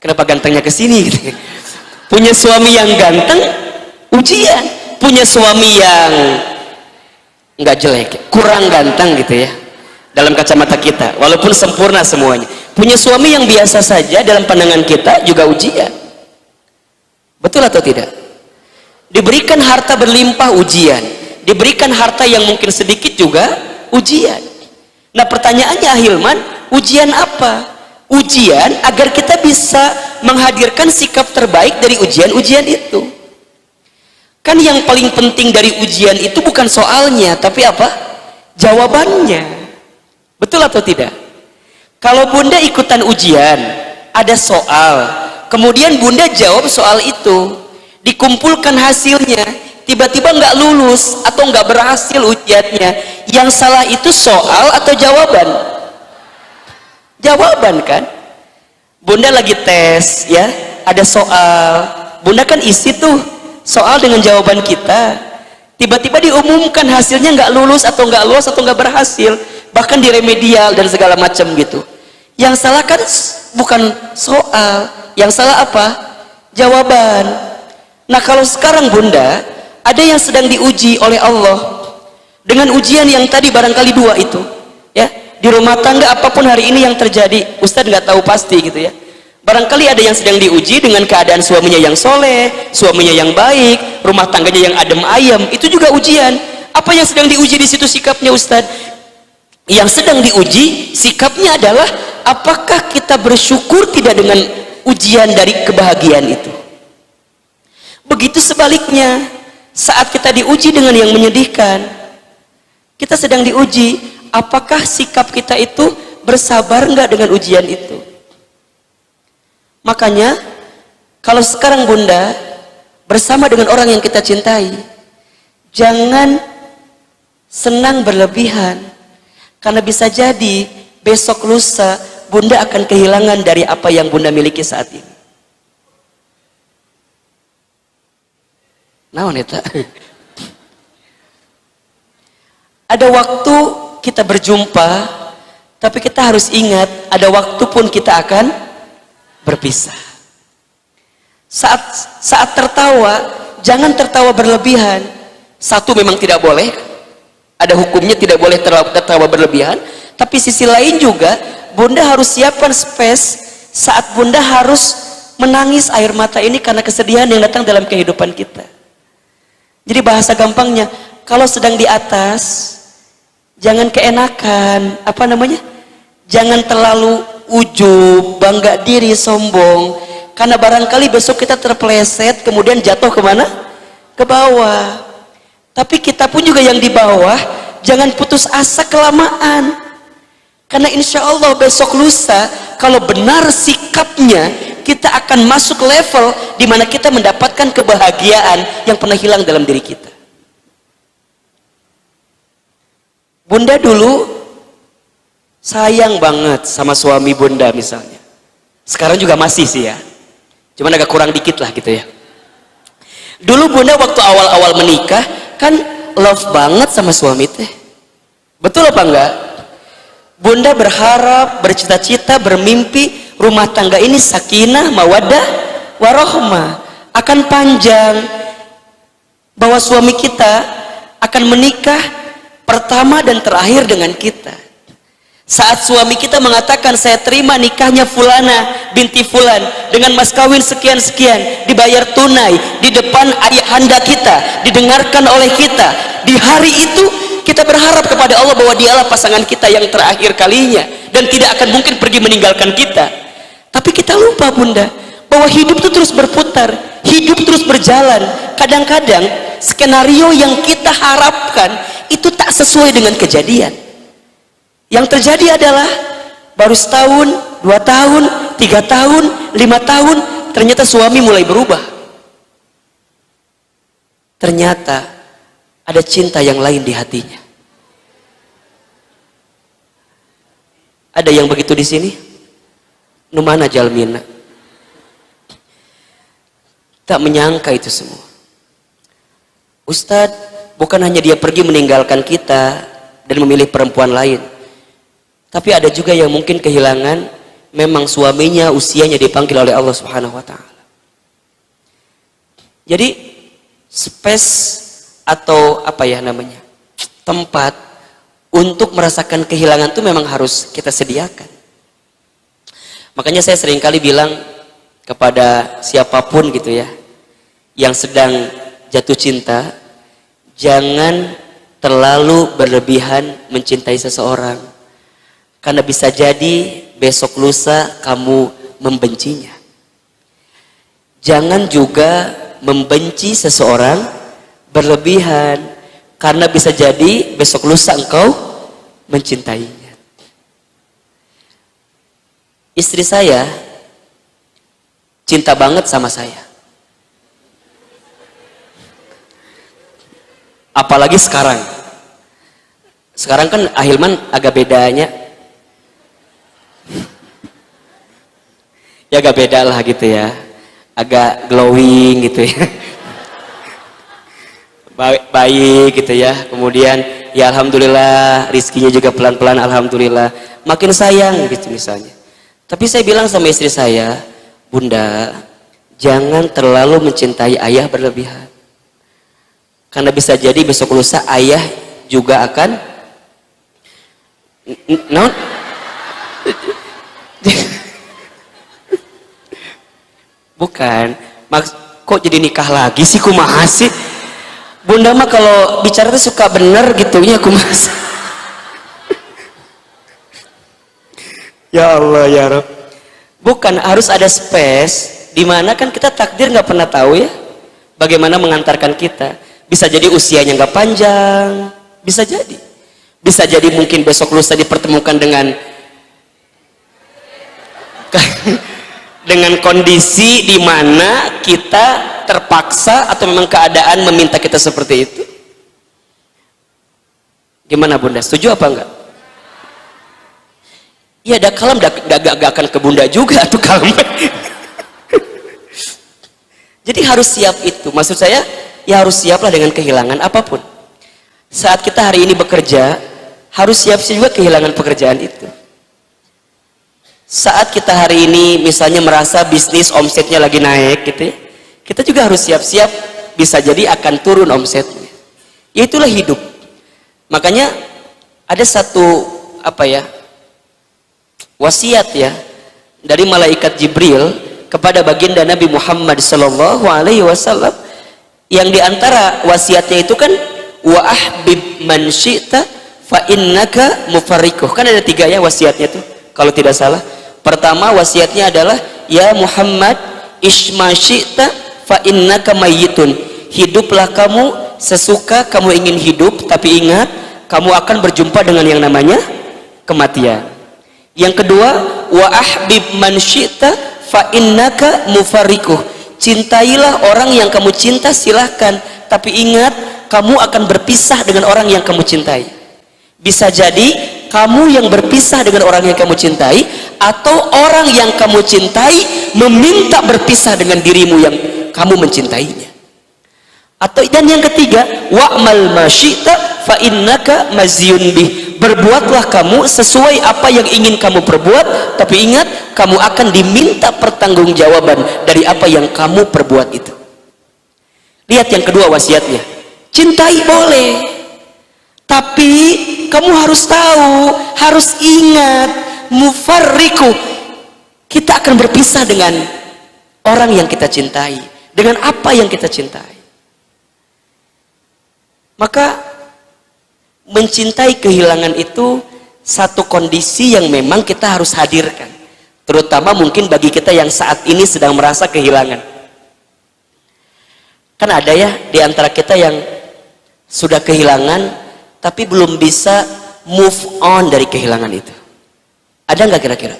kenapa gantengnya ke sini gitu. Punya suami yang ganteng, ujian. Punya suami yang nggak jelek, kurang ganteng gitu ya dalam kacamata kita, walaupun sempurna semuanya. Punya suami yang biasa saja dalam pandangan kita juga ujian. Betul atau tidak? Diberikan harta berlimpah, ujian. Diberikan harta yang mungkin sedikit juga ujian. Nah pertanyaannya Ahilman, ujian apa? Ujian agar kita bisa menghadirkan sikap terbaik dari ujian-ujian itu. Kan yang paling penting dari ujian itu bukan soalnya, tapi apa? Jawabannya. Betul atau tidak? Kalau bunda ikutan ujian, ada soal, kemudian bunda jawab soal itu, dikumpulkan hasilnya, tiba-tiba nggak lulus atau nggak berhasil ujiannya, yang salah itu soal atau jawaban? Jawaban kan? Bunda lagi tes ya, ada soal, bunda kan isi tuh soal dengan jawaban kita, tiba-tiba diumumkan hasilnya nggak lulus atau nggak lolos atau nggak berhasil, bahkan diremedial dan segala macam gitu. Yang salah kan bukan soal, yang salah apa? Jawaban. Nah kalau sekarang bunda ada yang sedang diuji oleh Allah dengan ujian yang tadi barangkali dua itu ya, di rumah tangga apapun hari ini yang terjadi, Ustadz nggak tahu pasti gitu ya. Barangkali ada yang sedang diuji dengan keadaan suaminya yang soleh, suaminya yang baik, rumah tangganya yang adem ayem, itu juga ujian. Apa yang sedang diuji di situ sikapnya Ustadz? Yang sedang diuji sikapnya adalah apakah kita bersyukur tidak dengan ujian dari kebahagiaan itu. Begitu sebaliknya, saat kita diuji dengan yang menyedihkan, kita sedang diuji, apakah sikap kita itu bersabar enggak dengan ujian itu. Makanya kalau sekarang bunda bersama dengan orang yang kita cintai, jangan senang berlebihan, karena bisa jadi besok lusa bunda akan kehilangan dari apa yang bunda miliki saat ini. Nah wanita, ada waktu kita berjumpa, tapi kita harus ingat ada waktu pun kita akan berpisah. Saat tertawa, jangan tertawa berlebihan. Satu, memang tidak boleh, ada hukumnya tidak boleh tertawa berlebihan. Tapi sisi lain juga bunda harus siapkan space saat bunda harus menangis air mata ini karena kesedihan yang datang dalam kehidupan kita. Jadi bahasa gampangnya, kalau sedang di atas jangan keenakan, apa namanya, jangan terlalu ujub, bangga diri, sombong, karena barangkali besok kita terpeleset kemudian jatuh kemana? Ke bawah. Tapi kita pun juga yang di bawah jangan putus asa kelamaan, karena insya Allah besok lusa kalau benar sikapnya kita akan masuk level di mana kita mendapatkan kebahagiaan yang pernah hilang dalam diri kita. Bunda dulu sayang banget sama suami bunda misalnya, sekarang juga masih sih ya, cuman agak kurang dikit lah gitu ya. Dulu bunda waktu awal-awal menikah kan love banget sama suami teh, betul apa enggak? Bunda berharap, bercita-cita, bermimpi rumah tangga ini sakinah, mawaddah, warohmah, akan panjang, bahwa suami kita akan menikah pertama dan terakhir dengan kita. Saat suami kita mengatakan saya terima nikahnya fulana binti fulan dengan mas kawin sekian-sekian, dibayar tunai di depan ayahanda kita, didengarkan oleh kita, di hari itu kita berharap kepada Allah bahwa dialah pasangan kita yang terakhir kalinya dan tidak akan mungkin pergi meninggalkan kita. Tapi kita lupa bunda bahwa hidup itu terus berputar, hidup terus berjalan. Kadang-kadang skenario yang kita harapkan itu tak sesuai dengan kejadian. Yang terjadi adalah baru setahun, 2 tahun, 3 tahun, 5 tahun, ternyata suami mulai berubah. Ternyata ada cinta yang lain di hatinya. Ada yang begitu di sini? Numana jalmina. Tak menyangka itu semua. Ustadz, bukan hanya dia pergi meninggalkan kita dan memilih perempuan lain. Tapi ada juga yang mungkin kehilangan memang suaminya usianya dipanggil oleh Allah Subhanahu wa taala. Jadi space atau apa ya namanya? Tempat untuk merasakan kehilangan itu memang harus kita sediakan. Makanya saya seringkali bilang kepada siapapun gitu ya yang sedang jatuh cinta, jangan terlalu berlebihan mencintai seseorang. Karena bisa jadi besok lusa kamu membencinya. Jangan juga membenci seseorang berlebihan. Karena bisa jadi besok lusa engkau mencintainya. Istri saya cinta banget sama saya. Apalagi sekarang. Sekarang kan Ahilman agak bedanya. Ya agak beda lah gitu ya, agak glowing gitu ya, baik gitu ya. Kemudian ya alhamdulillah rizkinya juga pelan-pelan alhamdulillah, makin sayang gitu misalnya. Tapi saya bilang sama istri saya, bunda jangan terlalu mencintai ayah berlebihan, karena bisa jadi besok lusa ayah juga akan bukan, kok jadi nikah lagi sih kumaha sih? Bunda mah kalau bicara tuh suka bener gitu ya kumaha. Ya Allah ya Rabb. Bukan, harus ada space di mana kan kita takdir nggak pernah tahu ya bagaimana mengantarkan kita. Bisa jadi usianya nggak panjang, bisa jadi. Bisa jadi mungkin besok lusa dipertemukan dengan kondisi di mana kita terpaksa atau memang keadaan meminta kita seperti itu. Gimana bunda? Setuju apa enggak? Ya ada kalem gak akan ke bunda juga tuh kalem. Jadi harus siap itu. Maksud saya ya harus siaplah dengan kehilangan apapun. Saat kita hari ini bekerja harus siap juga kehilangan pekerjaan itu. Saat kita hari ini misalnya merasa bisnis omsetnya lagi naik gitu ya, kita juga harus siap-siap bisa jadi akan turun omsetnya. Ya itulah hidup. Makanya ada satu wasiat ya dari malaikat Jibril kepada baginda Nabi Muhammad sallallahu alaihi wasallam, yang diantara wasiatnya itu kan wa ahbib man syi'ta fa innaka mufarrikuh. Kan ada 3 ya wasiatnya tuh kalau tidak salah. Pertama wasiatnya adalah ya Muhammad isma syi'ta fa innaka mayyitun. Hiduplah kamu sesuka kamu ingin hidup, tapi ingat kamu akan berjumpa dengan yang namanya kematian. Yang kedua wa ahbib man syi'ta fa innaka mufarrikuh. Cintailah orang yang kamu cinta silahkan, tapi ingat kamu akan berpisah dengan orang yang kamu cintai. Bisa jadi kamu yang berpisah dengan orang yang kamu cintai, atau orang yang kamu cintai meminta berpisah dengan dirimu yang kamu mencintainya. Atau dan yang ketiga wa'mal ma syi'ta fa innaka mazyun bih. Berbuatlah kamu sesuai apa yang ingin kamu perbuat, tapi ingat kamu akan diminta pertanggungjawaban dari apa yang kamu perbuat itu. Lihat yang kedua wasiatnya, cintai boleh, Tapi kamu harus tahu, harus ingat, mufarriku, kita akan berpisah dengan orang yang kita cintai, dengan apa yang kita cintai. Maka mencintai kehilangan itu satu kondisi yang memang kita harus hadirkan, terutama mungkin bagi kita yang saat ini sedang merasa kehilangan. Kan ada ya di antara kita yang sudah kehilangan tapi belum bisa move on dari kehilangan itu. Ada nggak kira-kira?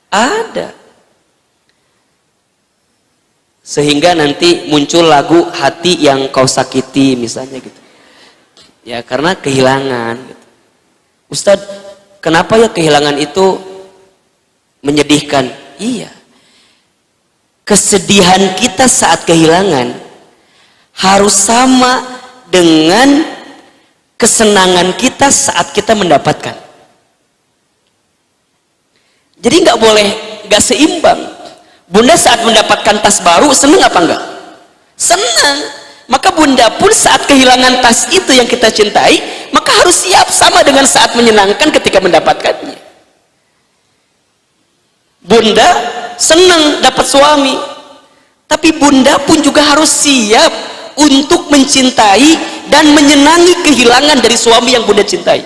Ada. Sehingga nanti muncul lagu hati yang kau sakiti misalnya gitu. Ya karena kehilangan gitu. Ustadz, kenapa ya kehilangan itu menyedihkan? Iya. Kesedihan kita saat kehilangan harus sama dengan kesenangan kita saat kita mendapatkan. Jadi nggak boleh nggak seimbang. Bunda saat mendapatkan tas baru seneng apa enggak? Senang. Maka bunda pun saat kehilangan tas itu yang kita cintai, maka harus siap sama dengan saat menyenangkan ketika mendapatkannya. Bunda senang dapat suami, tapi bunda pun juga harus siap untuk mencintai dan menyenangi kehilangan dari suami yang bunda cintai.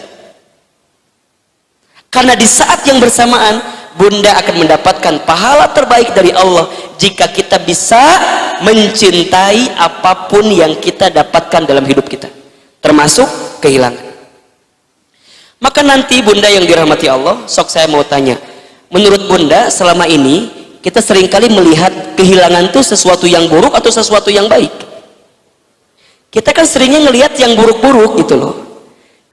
Karena di saat yang bersamaan bunda akan mendapatkan pahala terbaik dari Allah jika kita bisa mencintai apapun yang kita dapatkan dalam hidup kita, termasuk kehilangan. Maka nanti bunda yang dirahmati Allah, sok saya mau tanya, menurut bunda selama ini kita seringkali melihat kehilangan itu sesuatu yang buruk atau sesuatu yang baik? Kita kan seringnya ngelihat yang buruk-buruk gitu loh.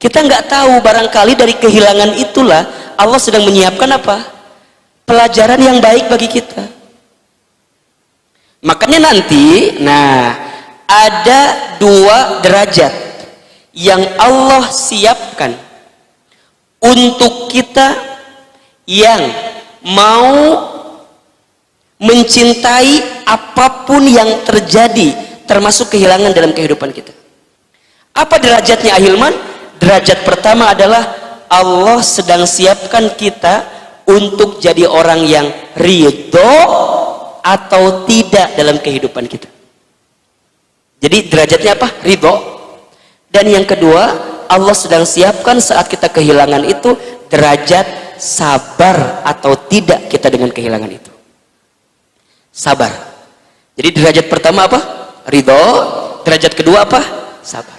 Kita nggak tahu barangkali dari kehilangan itulah Allah sedang menyiapkan apa? Pelajaran yang baik bagi kita. Makanya nanti, ada 2 derajat yang Allah siapkan untuk kita yang mau mencintai apapun yang terjadi, termasuk kehilangan dalam kehidupan kita. Apa derajatnya Ahilman? Derajat pertama adalah Allah sedang siapkan kita untuk jadi orang yang ridho atau tidak dalam kehidupan kita. Jadi derajatnya apa? Ridho. Dan yang kedua, Allah sedang siapkan saat kita kehilangan itu derajat sabar atau tidak kita dengan kehilangan itu. Sabar. Jadi derajat pertama apa? Ridho. Derajat kedua apa? Sabar.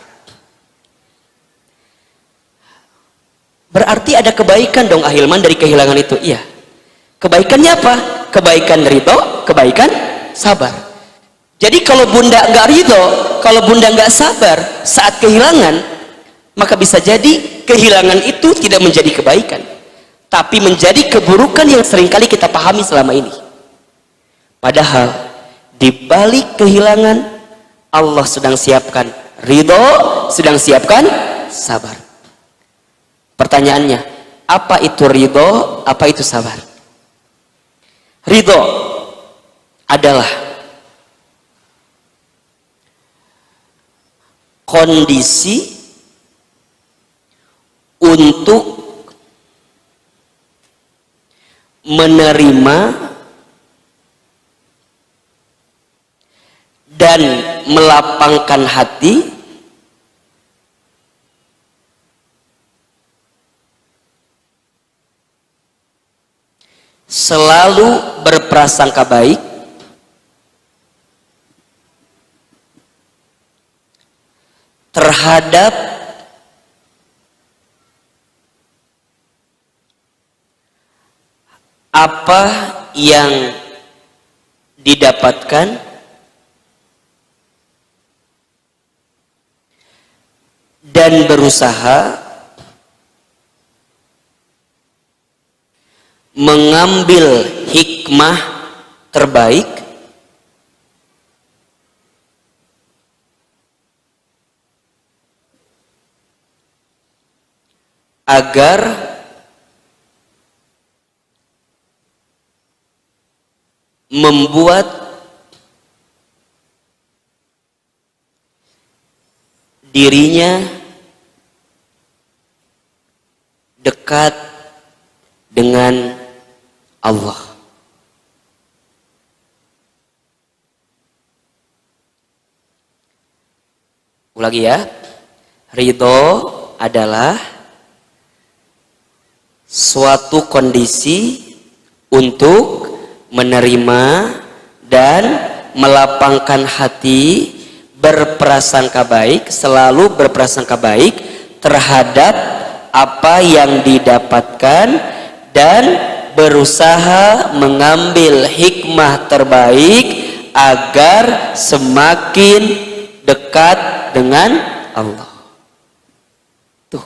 Berarti ada kebaikan dong Ahilman dari kehilangan itu. Iya. Kebaikannya apa? Kebaikan ridho, kebaikan sabar. Jadi kalau bunda nggak ridho, kalau bunda nggak sabar saat kehilangan, maka bisa jadi kehilangan itu tidak menjadi kebaikan, tapi menjadi keburukan yang seringkali kita pahami selama ini. Padahal di balik kehilangan Allah sedang siapkan ridho, sedang siapkan sabar. Pertanyaannya, apa itu ridho, apa itu sabar? Ridho adalah kondisi untuk menerima dan melapangkan hati selalu berprasangka baik terhadap apa yang didapatkan dan berusaha mengambil hikmah terbaik agar membuat dirinya dekat dengan Allah. Ulangi ya, ridho adalah suatu kondisi untuk menerima dan melapangkan hati, berprasangka baik, selalu berprasangka baik terhadap apa yang didapatkan dan berusaha mengambil hikmah terbaik agar semakin dekat dengan Allah. Tuh.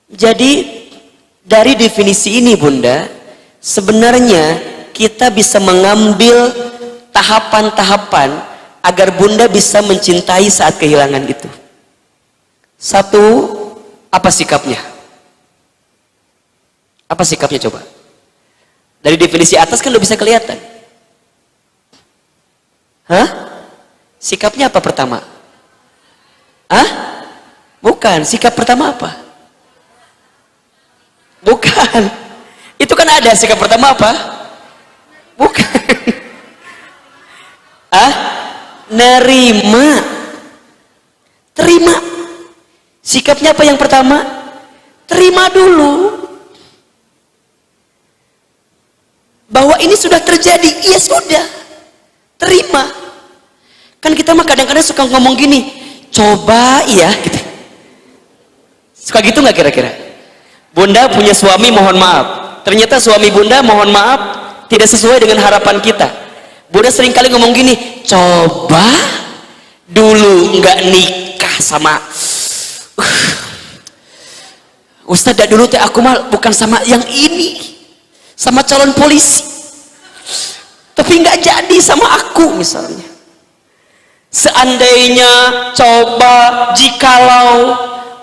Jadi dari definisi ini Bunda, sebenarnya kita bisa mengambil tahapan-tahapan agar Bunda bisa mencintai saat kehilangan itu. Satu, apa sikapnya? Apa sikapnya coba? Dari definisi atas kan udah bisa kelihatan. Hah? Sikapnya apa pertama? Hah? Bukan, sikap pertama apa? Bukan. Itu kan ada sikap pertama apa? Bukan. Ah? Nerima. Terima. Sikapnya apa yang pertama? Terima dulu. Bahwa ini sudah terjadi, iya sudah. Terima. Kan kita mah kadang-kadang suka ngomong gini, coba ya gitu. Suka gitu nggak kira-kira? Bunda punya suami, mohon maaf. Ternyata suami Bunda, mohon maaf, tidak sesuai dengan harapan kita. Bunda seringkali ngomong gini, coba dulu nggak nikah sama Ustadz dulu teh aku mah bukan sama yang ini, sama calon polisi, tapi nggak jadi sama aku misalnya. Seandainya, coba, jikalau,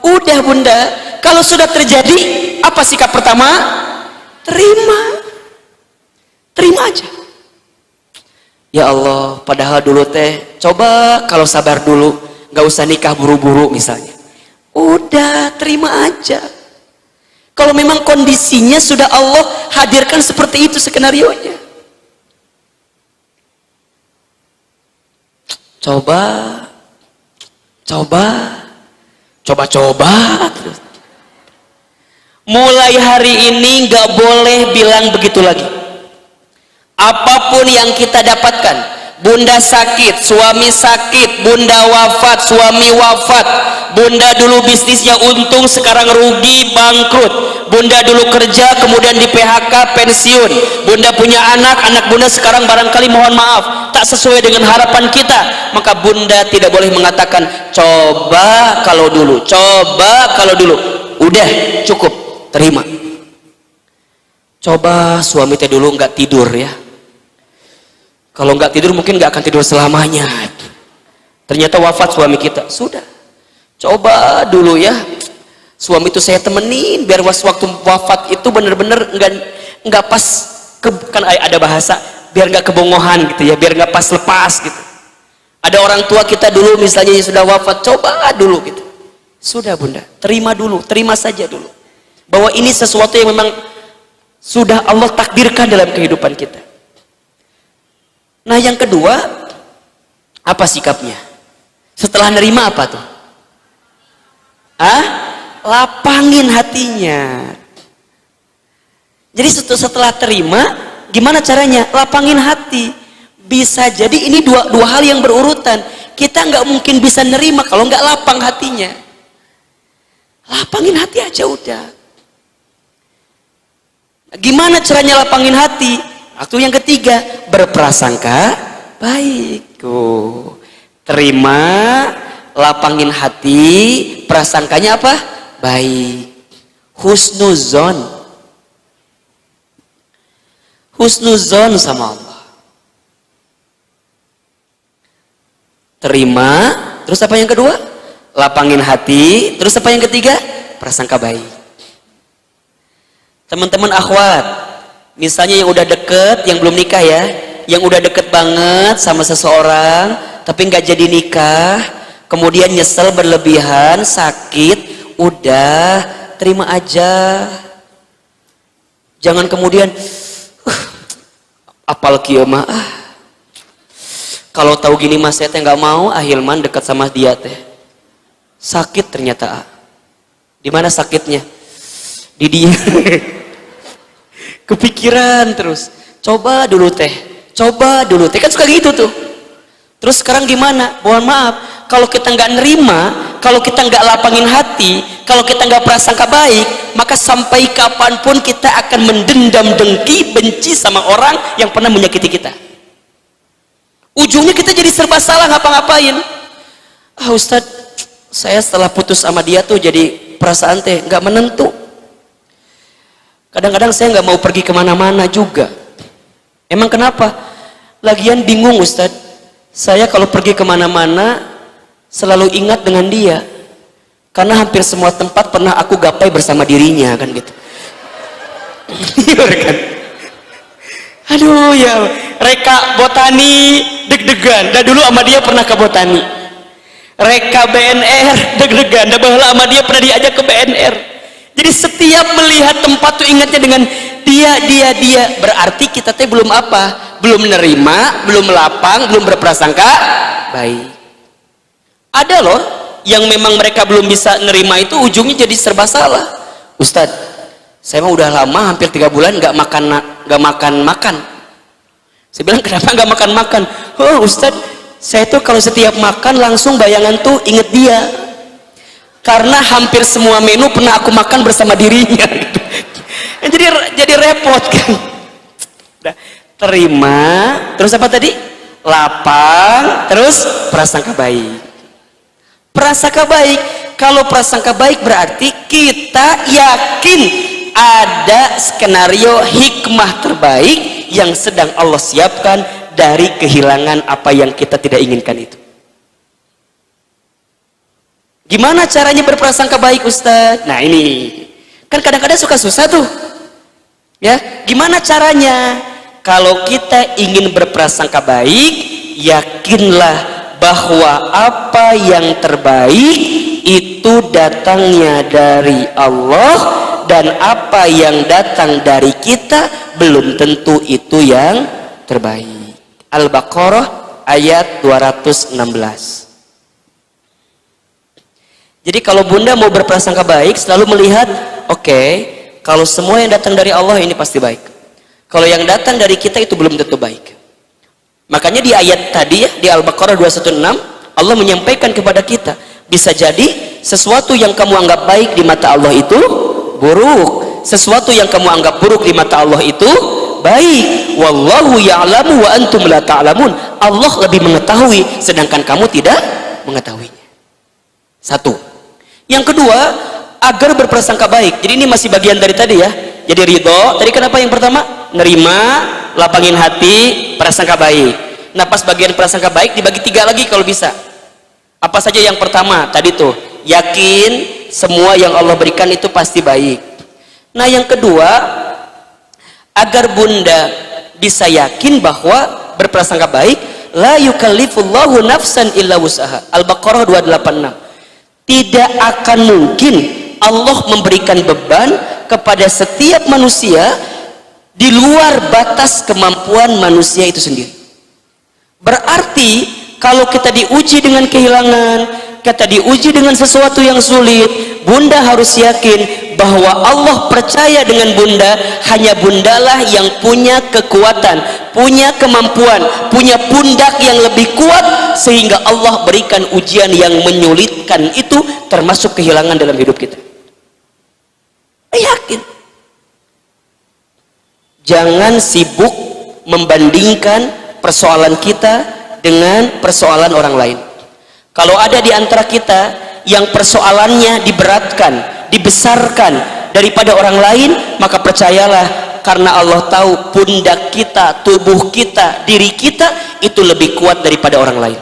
udah Bunda, kalau sudah terjadi, apa sikap pertama? Terima. Terima aja. Ya Allah, padahal dulu teh, coba kalau sabar dulu, nggak usah nikah buru-buru misalnya. Udah, terima aja. Kalau memang kondisinya sudah Allah hadirkan seperti itu skenarionya. Coba terus. Mulai hari ini nggak boleh bilang begitu lagi. Apapun yang kita dapatkan, Bunda sakit, suami sakit, Bunda wafat, suami wafat, Bunda dulu bisnisnya untung, sekarang rugi, bangkrut, Bunda dulu kerja, kemudian di PHK, pensiun, Bunda punya anak, anak Bunda sekarang barangkali mohon maaf tak sesuai dengan harapan kita, maka Bunda tidak boleh mengatakan coba kalau dulu, coba kalau dulu. Udah, cukup, terima. Coba suami teh dulu nggak tidur ya, kalau nggak tidur mungkin nggak akan tidur selamanya. Ternyata wafat suami kita, sudah. Coba dulu ya, suami itu saya temenin biar waktu wafat itu bener-bener nggak pas, kan ada bahasa biar nggak kebongohan gitu ya, biar nggak pas lepas gitu. Ada orang tua kita dulu misalnya yang sudah wafat, coba dulu gitu. Sudah Bunda, terima dulu, terima saja dulu. Bahwa ini sesuatu yang memang sudah Allah takdirkan dalam kehidupan kita. Nah yang kedua, apa sikapnya? Setelah nerima apa tuh? Lapangin hatinya. Jadi setelah terima, gimana caranya? Lapangin hati. Bisa jadi ini dua hal yang berurutan. Kita nggak mungkin bisa nerima kalau nggak lapang hatinya. Lapangin hati aja udah. Gimana caranya lapangin hati? Waktu yang ketiga, berprasangka baik. Terima, lapangin hati, prasangkanya apa? Baik. Husnuzon. Husnuzon sama Allah. Terima, terus apa yang kedua? Lapangin hati, terus apa yang ketiga? Prasangka baik. Teman-teman akhwat, misalnya yang udah deket, yang belum nikah ya, yang udah deket banget sama seseorang tapi nggak jadi nikah, kemudian nyesel berlebihan, sakit, udah terima aja. Jangan kemudian apal kieu mah kalau tahu gini mas saya teh nggak mau Hilman dekat sama dia teh. Sakit ternyata. Di mana sakitnya? Di dia. Kepikiran terus. Coba dulu teh kan suka gitu tuh. Terus sekarang gimana? Mohon maaf, kalau kita nggak nerima, kalau kita nggak lapangin hati, kalau kita nggak prasangka baik, maka sampai kapanpun kita akan mendendam dengki, benci sama orang yang pernah menyakiti kita. Ujungnya kita jadi serba salah ngapa-ngapain. Ustadz, saya setelah putus sama dia tuh jadi perasaan teh nggak menentu. Kadang-kadang saya nggak mau pergi kemana-mana juga. Emang kenapa? Lagian bingung Ustadz. Saya kalau pergi kemana-mana selalu ingat dengan dia. Karena hampir semua tempat pernah aku gapai bersama dirinya kan gitu. Kan? Aduh ya, Reka Botani deg-degan. Dah dulu sama dia pernah ke Botani. Reka BNR deg-degan. Dah baheula sama dia pernah diajak ke BNR. Jadi setiap melihat tempat tuh ingatnya dengan dia. Berarti kita teh belum apa? Belum menerima, belum lapang, belum berprasangka baik. Ada loh yang memang mereka belum bisa nerima itu ujungnya jadi serba salah. Ustadz, saya mah udah lama hampir 3 bulan nggak makan. Saya bilang kenapa nggak makan? Oh Ustadz, saya tuh kalau setiap makan langsung bayangan tuh inget dia. Karena hampir semua menu pernah aku makan bersama dirinya. Jadi repot kan. Udah, terima, terus apa tadi? Lapang, terus prasangka baik. Prasangka baik. Kalau prasangka baik berarti kita yakin ada skenario hikmah terbaik yang sedang Allah siapkan dari kehilangan apa yang kita tidak inginkan itu. Gimana caranya berprasangka baik Ustadz? Nah ini kan kadang-kadang suka susah tuh ya. Gimana caranya? Kalau kita ingin berprasangka baik, yakinlah bahwa apa yang terbaik itu datangnya dari Allah, dan apa yang datang dari kita belum tentu itu yang terbaik. Al-Baqarah ayat 216. Jadi kalau bunda mau berprasangka baik, selalu melihat, oke, kalau semua yang datang dari Allah ini pasti baik. Kalau yang datang dari kita itu belum tentu baik. Makanya di ayat tadi ya, di Al-Baqarah 216, Allah menyampaikan kepada kita, bisa jadi sesuatu yang kamu anggap baik di mata Allah itu buruk. Sesuatu yang kamu anggap buruk di mata Allah itu baik. Wallahu ya'lamu wa antum la ta'lamun. Allah lebih mengetahui sedangkan kamu tidak mengetahuinya. Satu. Yang kedua, agar berprasangka baik. Jadi ini masih bagian dari tadi ya. Jadi ridho. Tadi kenapa yang pertama? Nerima, lapangin hati, prasangka baik. Nah pas bagian prasangka baik dibagi 3 lagi kalau bisa. Apa saja yang pertama? Tadi tuh, yakin semua yang Allah berikan itu pasti baik. Nah yang kedua, agar bunda bisa yakin bahwa berprasangka baik, la yukallifullahu nafsan illa wus'aha. Al-Baqarah 286. Tidak akan mungkin Allah memberikan beban kepada setiap manusia di luar batas kemampuan manusia itu sendiri. Berarti kalau kita diuji dengan kehilangan, kita diuji dengan sesuatu yang sulit, bunda harus yakin bahwa Allah percaya dengan bunda. Hanya bundalah yang punya kekuatan, punya kemampuan, punya pundak yang lebih kuat, sehingga Allah berikan ujian yang menyulitkan itu, termasuk kehilangan dalam hidup kita. Yakin. Jangan sibuk membandingkan persoalan kita dengan persoalan orang lain. Kalau ada di antara kita yang persoalannya diberatkan, dibesarkan daripada orang lain, maka percayalah, karena Allah tahu pundak kita, tubuh kita, diri kita itu lebih kuat daripada orang lain.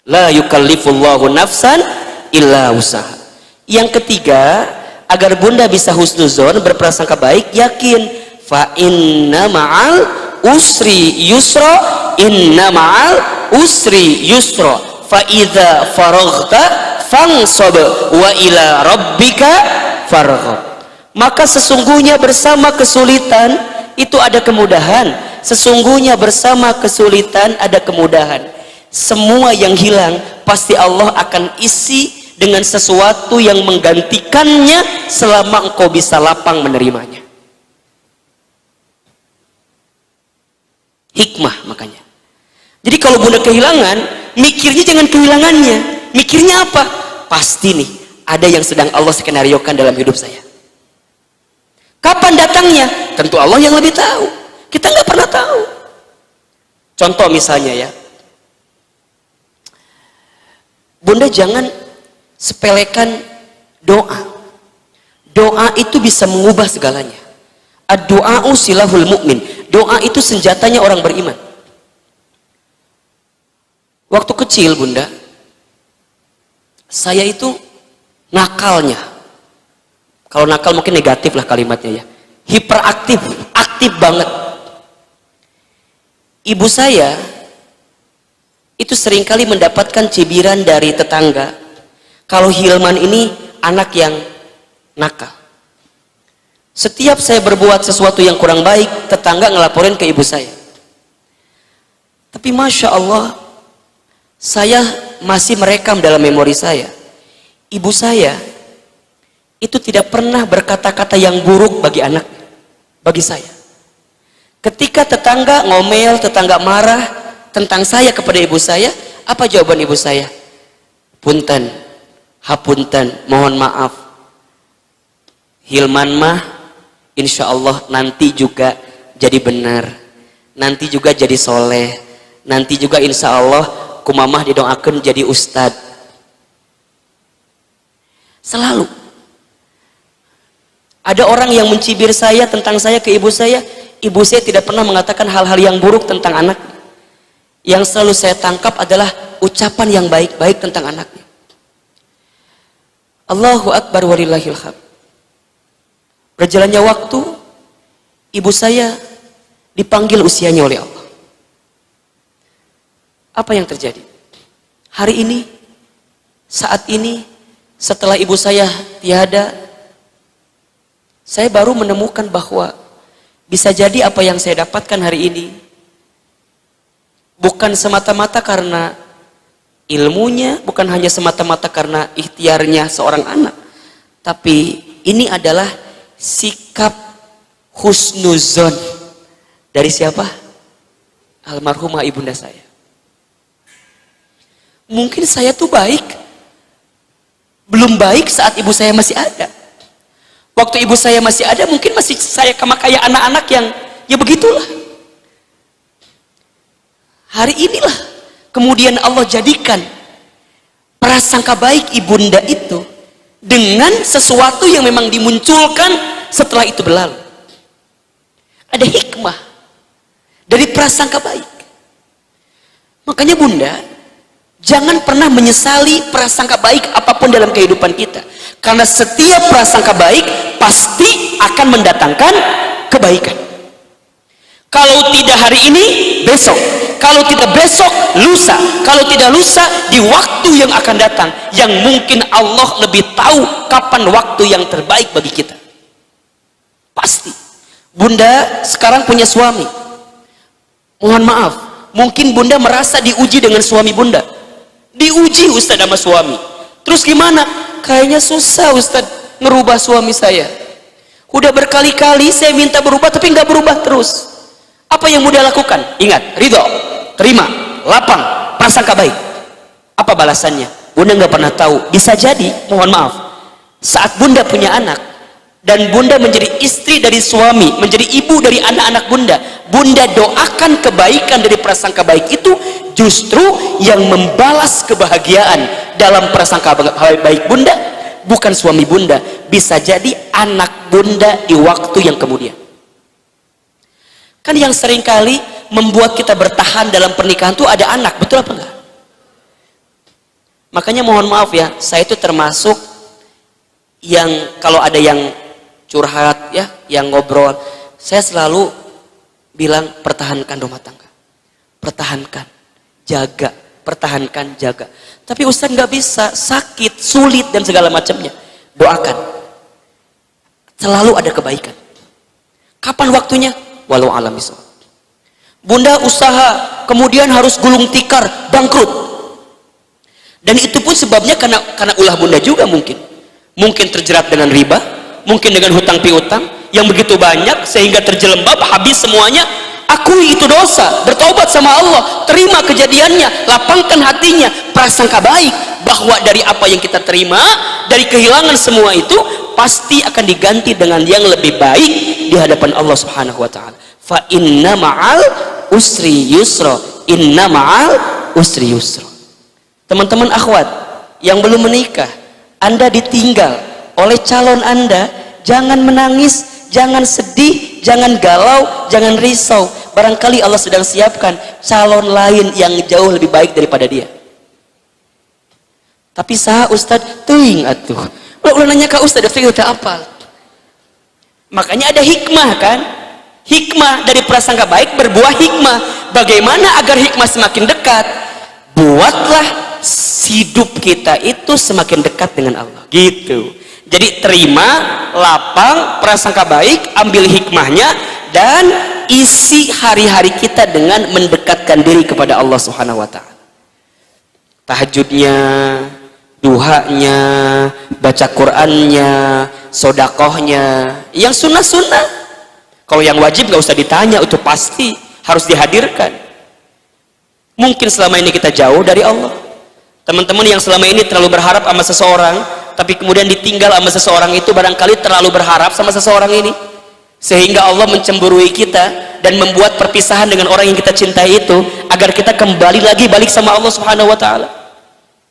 La yukallifullahu nafsan illa usaha. Yang ketiga, agar bunda bisa husnuzon, berprasangka baik, yakin fa inna ma'al usri yusra, inna ma'al usri yusra, fa idza faraghta fansab wa ila rabbika farghab. Maka sesungguhnya bersama kesulitan itu ada kemudahan. Sesungguhnya bersama kesulitan ada kemudahan. Semua yang hilang pasti Allah akan isi dengan sesuatu yang menggantikannya selama engkau bisa lapang menerimanya. Hikmah makanya. Jadi kalau bunda kehilangan, mikirnya jangan kehilangannya. Mikirnya apa? Pasti nih, ada yang sedang Allah skenariokan dalam hidup saya. Kapan datangnya? Tentu Allah yang lebih tahu. Kita nggak pernah tahu. Contoh misalnya ya, bunda jangan sepelekan doa. Doa itu bisa mengubah segalanya. Ad-du'a'u silahul mu'min. Doa itu senjatanya orang beriman. Waktu kecil bunda, saya itu nakalnya. Kalau nakal mungkin negatif lah kalimatnya ya. Hiperaktif, aktif banget. Ibu saya itu seringkali mendapatkan cibiran dari tetangga. Kalau Hilman ini anak yang nakal. Setiap saya berbuat sesuatu yang kurang baik, tetangga ngelaporin ke ibu saya. Tapi Masya Allah, saya masih merekam dalam memori saya. Ibu saya itu tidak pernah berkata-kata yang buruk bagi anak, bagi saya. Ketika tetangga ngomel, tetangga marah tentang saya kepada ibu saya, apa jawaban ibu saya? Punten, hapunten, mohon maaf. Hilman mah insya Allah nanti juga jadi benar, nanti juga jadi soleh, nanti juga insya Allah kumamah didoakan jadi ustad. Selalu ada orang yang mencibir saya tentang saya ke ibu saya tidak pernah mengatakan hal-hal yang buruk tentang anak. Yang selalu saya tangkap adalah ucapan yang baik-baik tentang anaknya. Allahu Akbar walillahil hamd. Berjalannya waktu, ibu saya dipanggil usianya oleh Allah. Apa yang terjadi? Hari ini, saat ini, setelah ibu saya tiada, saya baru menemukan bahwa bisa jadi apa yang saya dapatkan hari ini bukan semata-mata karena ilmunya, bukan hanya semata-mata karena ikhtiarnya seorang anak, tapi ini adalah sikap husnuzon dari siapa? Almarhumah ibunda saya. Mungkin saya tuh baik, belum baik saat ibu saya masih ada. Waktu ibu saya masih ada, mungkin masih saya kayak anak-anak yang ya begitulah. Hari inilah kemudian Allah jadikan prasangka baik ibunda itu dengan sesuatu yang memang dimunculkan setelah itu berlalu. Ada hikmah dari prasangka baik. Makanya bunda, jangan pernah menyesali prasangka baik apapun dalam kehidupan kita. Karena setiap prasangka baik pasti akan mendatangkan kebaikan. Kalau tidak hari ini, besok. Kalau tidak besok, lusa. Kalau tidak lusa, di waktu yang akan datang. Yang mungkin Allah lebih tahu kapan waktu yang terbaik bagi kita. Pasti. Bunda sekarang punya suami. Mohon maaf, mungkin bunda merasa diuji dengan suami bunda. Diuji Ustadz sama suami. Terus gimana? Kayaknya susah Ustadz ngerubah suami saya. Udah berkali-kali saya minta berubah tapi nggak berubah terus. Apa yang bunda lakukan? Ingat, ridho, terima, lapang, prasangka baik. Apa balasannya? Bunda nggak pernah tahu. Bisa jadi, mohon maaf, saat bunda punya anak dan bunda menjadi istri dari suami, menjadi ibu dari anak-anak bunda, bunda doakan kebaikan dari prasangka baik itu justru yang membalas kebahagiaan dalam prasangka baik bunda bukan suami bunda, bisa jadi anak bunda di waktu yang kemudian. Kan yang seringkali membuat kita bertahan dalam pernikahan itu ada anak, betul apa enggak? Makanya mohon maaf ya, saya itu termasuk yang kalau ada yang curhat ya, yang ngobrol, saya selalu bilang pertahankan rumah tangga, pertahankan, jaga. pertahankan, jaga. Tapi Ustaz nggak bisa, sakit, sulit dan segala macamnya. Doakan. Selalu ada kebaikan. Kapan waktunya? Walau alam bisawab. Bunda usaha, kemudian harus gulung tikar, bangkrut. Dan itu pun sebabnya karena ulah bunda juga mungkin. Mungkin terjerat dengan riba, mungkin dengan hutang piutang yang begitu banyak sehingga terjelembab habis semuanya. Akui itu dosa, bertobat sama Allah, terima kejadiannya, lapangkan hatinya, prasangka baik bahwa dari apa yang kita terima, dari kehilangan semua itu pasti akan diganti dengan yang lebih baik di hadapan Allah Subhanahu wa taala. Fa inna ma'al usri yusra, inna ma'al usri yusra. Teman-teman akhwat yang belum menikah, Anda ditinggal oleh calon Anda, jangan menangis, jangan sedih, jangan galau, jangan risau. Barangkali Allah sedang siapkan calon lain yang jauh lebih baik daripada dia. Tapi sah Ustaz teuing atuh. Ulah nanya ke Ustaz, Ustaz udah apal. Makanya ada hikmah kan? Hikmah dari prasangka baik berbuah hikmah. Bagaimana agar hikmah semakin dekat? Buatlah hidup kita itu semakin dekat dengan Allah. Gitu. Jadi terima, lapang, prasangka baik, ambil hikmahnya, dan isi hari-hari kita dengan mendekatkan diri kepada Allah Subhanahu wa taala. Tahajudnya, duhanya, baca Qur'annya, sodakohnya, yang sunnah-sunnah. Kalau yang wajib gak usah ditanya, itu pasti harus dihadirkan. Mungkin selama ini kita jauh dari Allah. Teman-teman yang selama ini terlalu berharap sama seseorang, tapi kemudian ditinggal sama seseorang itu, barangkali terlalu berharap sama seseorang ini, sehingga Allah mencemburui kita dan membuat perpisahan dengan orang yang kita cintai itu, agar kita kembali lagi balik sama Allah Subhanahu wa taala.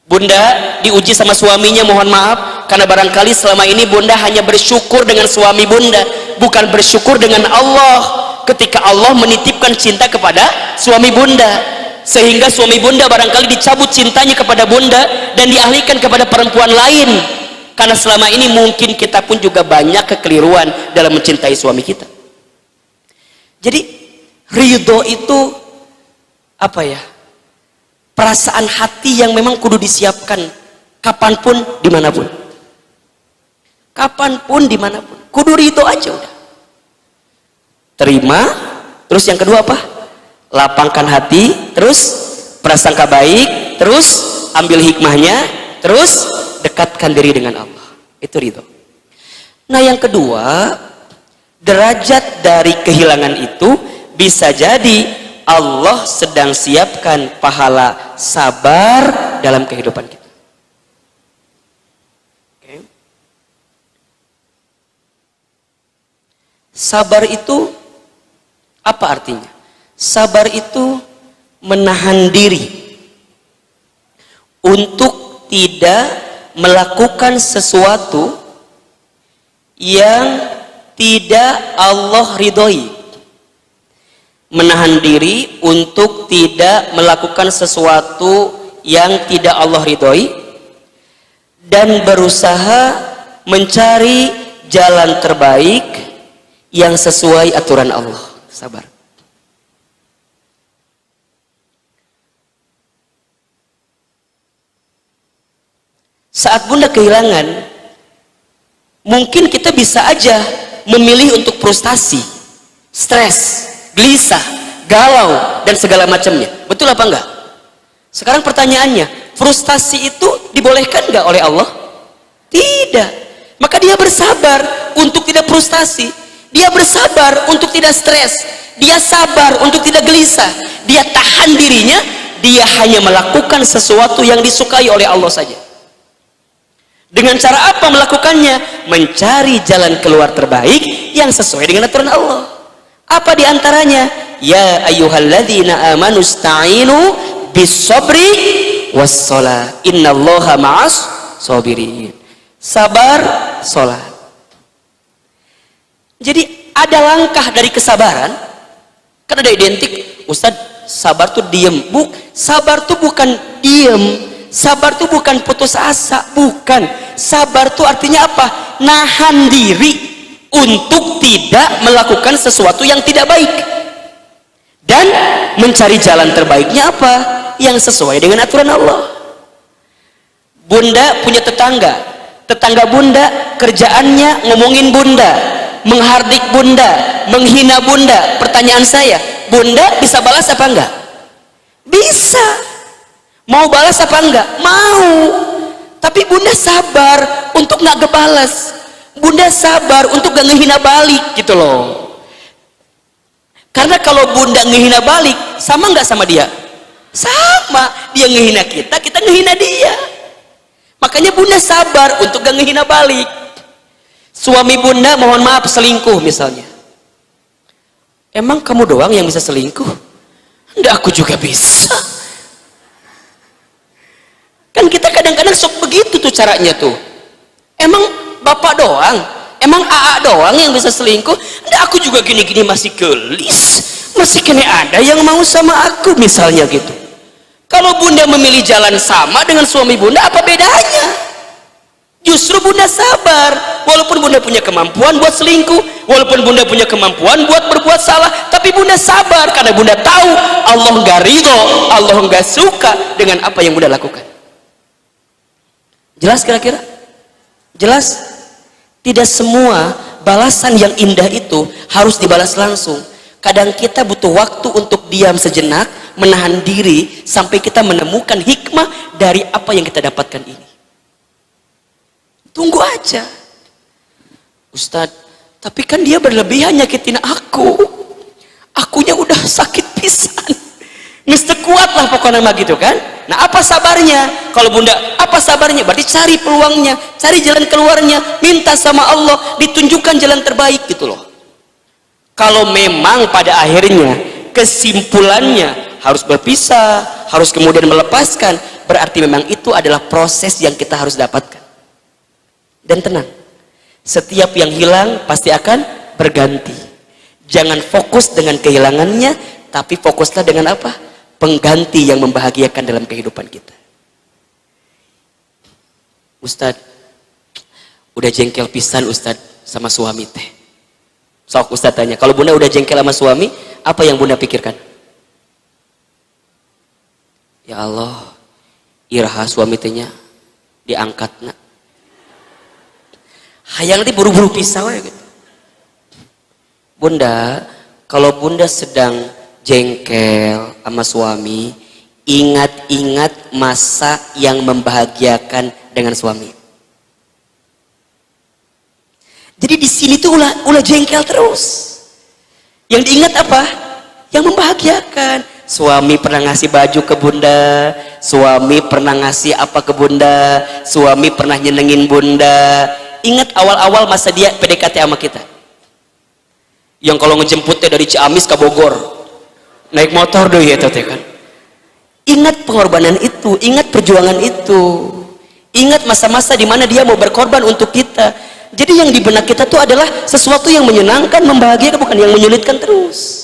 Bunda diuji sama suaminya, mohon maaf, karena barangkali selama ini bunda hanya bersyukur dengan suami bunda, bukan bersyukur dengan Allah ketika Allah menitipkan cinta kepada suami bunda, sehingga suami bunda barangkali dicabut cintanya kepada bunda dan dialihkan kepada perempuan lain. Karena selama ini mungkin kita pun juga banyak kekeliruan dalam mencintai suami kita. Jadi ridho itu apa ya? Perasaan hati yang memang kudu disiapkan kapanpun, dimanapun. Kapanpun, dimanapun. Kudu ridho aja udah. Terima, terus yang kedua apa? Lapangkan hati, terus prasangka baik, terus ambil hikmahnya, terus dekatkan diri dengan Allah. Itu ridho. Nah yang kedua, derajat dari kehilangan itu bisa jadi Allah sedang siapkan pahala sabar dalam kehidupan kita. Okay. Sabar itu apa artinya? Sabar itu menahan diri untuk tidak melakukan sesuatu yang tidak Allah ridhoi. Menahan diri untuk tidak melakukan sesuatu yang tidak Allah ridhoi, dan berusaha mencari jalan terbaik yang sesuai aturan Allah. Sabar. Saat bunda kehilangan, mungkin kita bisa aja memilih untuk frustasi, stres, gelisah, galau, dan segala macamnya. Betul apa enggak? Sekarang pertanyaannya, frustasi itu dibolehkan enggak oleh Allah? Tidak. Maka dia bersabar untuk tidak frustasi. Dia bersabar untuk tidak stres. Dia sabar untuk tidak gelisah. Dia tahan dirinya. Dia hanya melakukan sesuatu yang disukai oleh Allah saja. Dengan cara apa melakukannya? Mencari jalan keluar terbaik yang sesuai dengan aturan Allah. Apa diantaranya? Ya ayyuhalladzina amanu sta'inu bis-sabri was-shalah innallaha ma'as sabirin. Sabar, sholat. Jadi ada langkah dari kesabaran. Kan ada identik, Ustadz, sabar tuh diem. Sabar tuh bukan diem. Sabar tuh bukan putus asa, bukan. Sabar tuh artinya apa? Nahan diri untuk tidak melakukan sesuatu yang tidak baik, dan mencari jalan terbaiknya apa? yang sesuai dengan aturan Allah. Bunda punya tetangga bunda kerjaannya ngomongin bunda, menghardik bunda, menghina bunda. Pertanyaan saya, bunda bisa balas apa enggak? Bisa. Mau balas apa enggak? Mau. Tapi bunda sabar untuk nggak ngebalas, bunda sabar untuk gak ngehina balik gitu loh. Karena kalau bunda ngehina balik, sama nggak sama dia? Sama. Dia ngehina kita, kita ngehina dia. Makanya bunda sabar untuk gak ngehina balik. Suami bunda mohon maaf selingkuh misalnya, emang kamu doang yang bisa selingkuh? Enggak, aku juga bisa. Kan kita kadang-kadang sok begitu tuh caranya tuh. Emang bapak doang, emang AA doang yang bisa selingkuh? Enggak, aku juga gini-gini masih gelis, masih kena ada yang mau sama aku misalnya gitu. Kalau bunda memilih jalan sama dengan suami bunda, apa bedanya? Justru bunda sabar, walaupun bunda punya kemampuan buat selingkuh, walaupun bunda punya kemampuan buat berbuat salah, tapi bunda sabar karena bunda tahu Allah nggak ridho, Allah nggak suka dengan apa yang bunda lakukan. Jelas kira-kira? Jelas? Tidak semua balasan yang indah itu harus dibalas langsung. Kadang kita butuh waktu untuk diam sejenak, menahan diri sampai kita menemukan hikmah dari apa yang kita dapatkan ini. Tunggu aja. Ustadz, tapi kan dia berlebihan nyakitin aku. Akunya udah sakit pisan. Mesti kuat lah pokoknya mah gitu kan. Nah, apa sabarnya? Kalau bunda, apa sabarnya? Berarti cari peluangnya, cari jalan keluarnya, minta sama Allah, ditunjukkan jalan terbaik gitu loh. Kalau memang pada akhirnya kesimpulannya harus berpisah, harus kemudian melepaskan, berarti memang itu adalah proses yang kita harus dapatkan. Dan tenang, setiap yang hilang pasti akan berganti. Jangan fokus dengan kehilangannya, tapi fokuslah dengan apa? Pengganti yang membahagiakan dalam kehidupan kita. Ustadz, udah jengkel pisan Ustadz sama suami teh. Sok Ustadz tanya, kalau bunda udah jengkel sama suami, apa yang bunda pikirkan? Ya Allah, iraha suami tehnya diangkat nak. Hayang nanti buru-buru pisah ya gitu. Bunda, kalau bunda sedang jengkel sama suami, ingat-ingat masa yang membahagiakan dengan suami. Jadi di sini tuh ulah jengkel terus. Yang diingat apa? Yang membahagiakan. Suami pernah ngasih baju ke bunda, suami pernah ngasih apa ke bunda, suami pernah nyenengin bunda. Ingat awal-awal masa dia PDKT sama kita. Yang kalau ngejemputnya dari Ciamis ke Bogor, naik motor deh ya teh kan. Ingat pengorbanan itu, ingat perjuangan itu. Ingat masa-masa di mana dia mau berkorban untuk kita. Jadi yang di benak kita tuh adalah sesuatu yang menyenangkan, membahagiakan, bukan yang menyulitkan terus.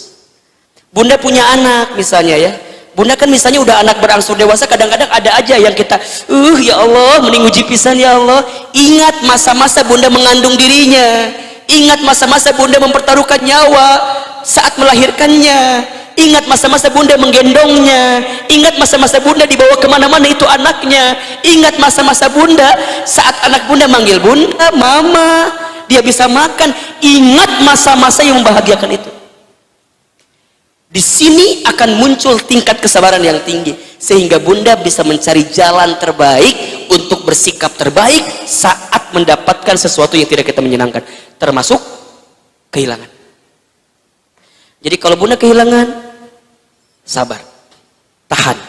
Bunda punya anak misalnya ya. Bunda kan misalnya udah anak berangsur dewasa, kadang-kadang ada aja yang kita, ya Allah, mending uji pisan ya Allah. Ingat masa-masa bunda mengandung dirinya. Ingat masa-masa bunda mempertaruhkan nyawa saat melahirkannya. Ingat masa-masa bunda menggendongnya. Ingat masa-masa bunda dibawa kemana-mana itu anaknya. Ingat masa-masa bunda saat anak bunda manggil bunda, mama, dia bisa makan. Ingat masa-masa yang membahagiakan itu. Di sini akan muncul tingkat kesabaran yang tinggi, sehingga bunda bisa mencari jalan terbaik untuk bersikap terbaik saat mendapatkan sesuatu yang tidak kita menyenangkan, termasuk kehilangan. Jadi kalau bunda kehilangan, sabar, tahan.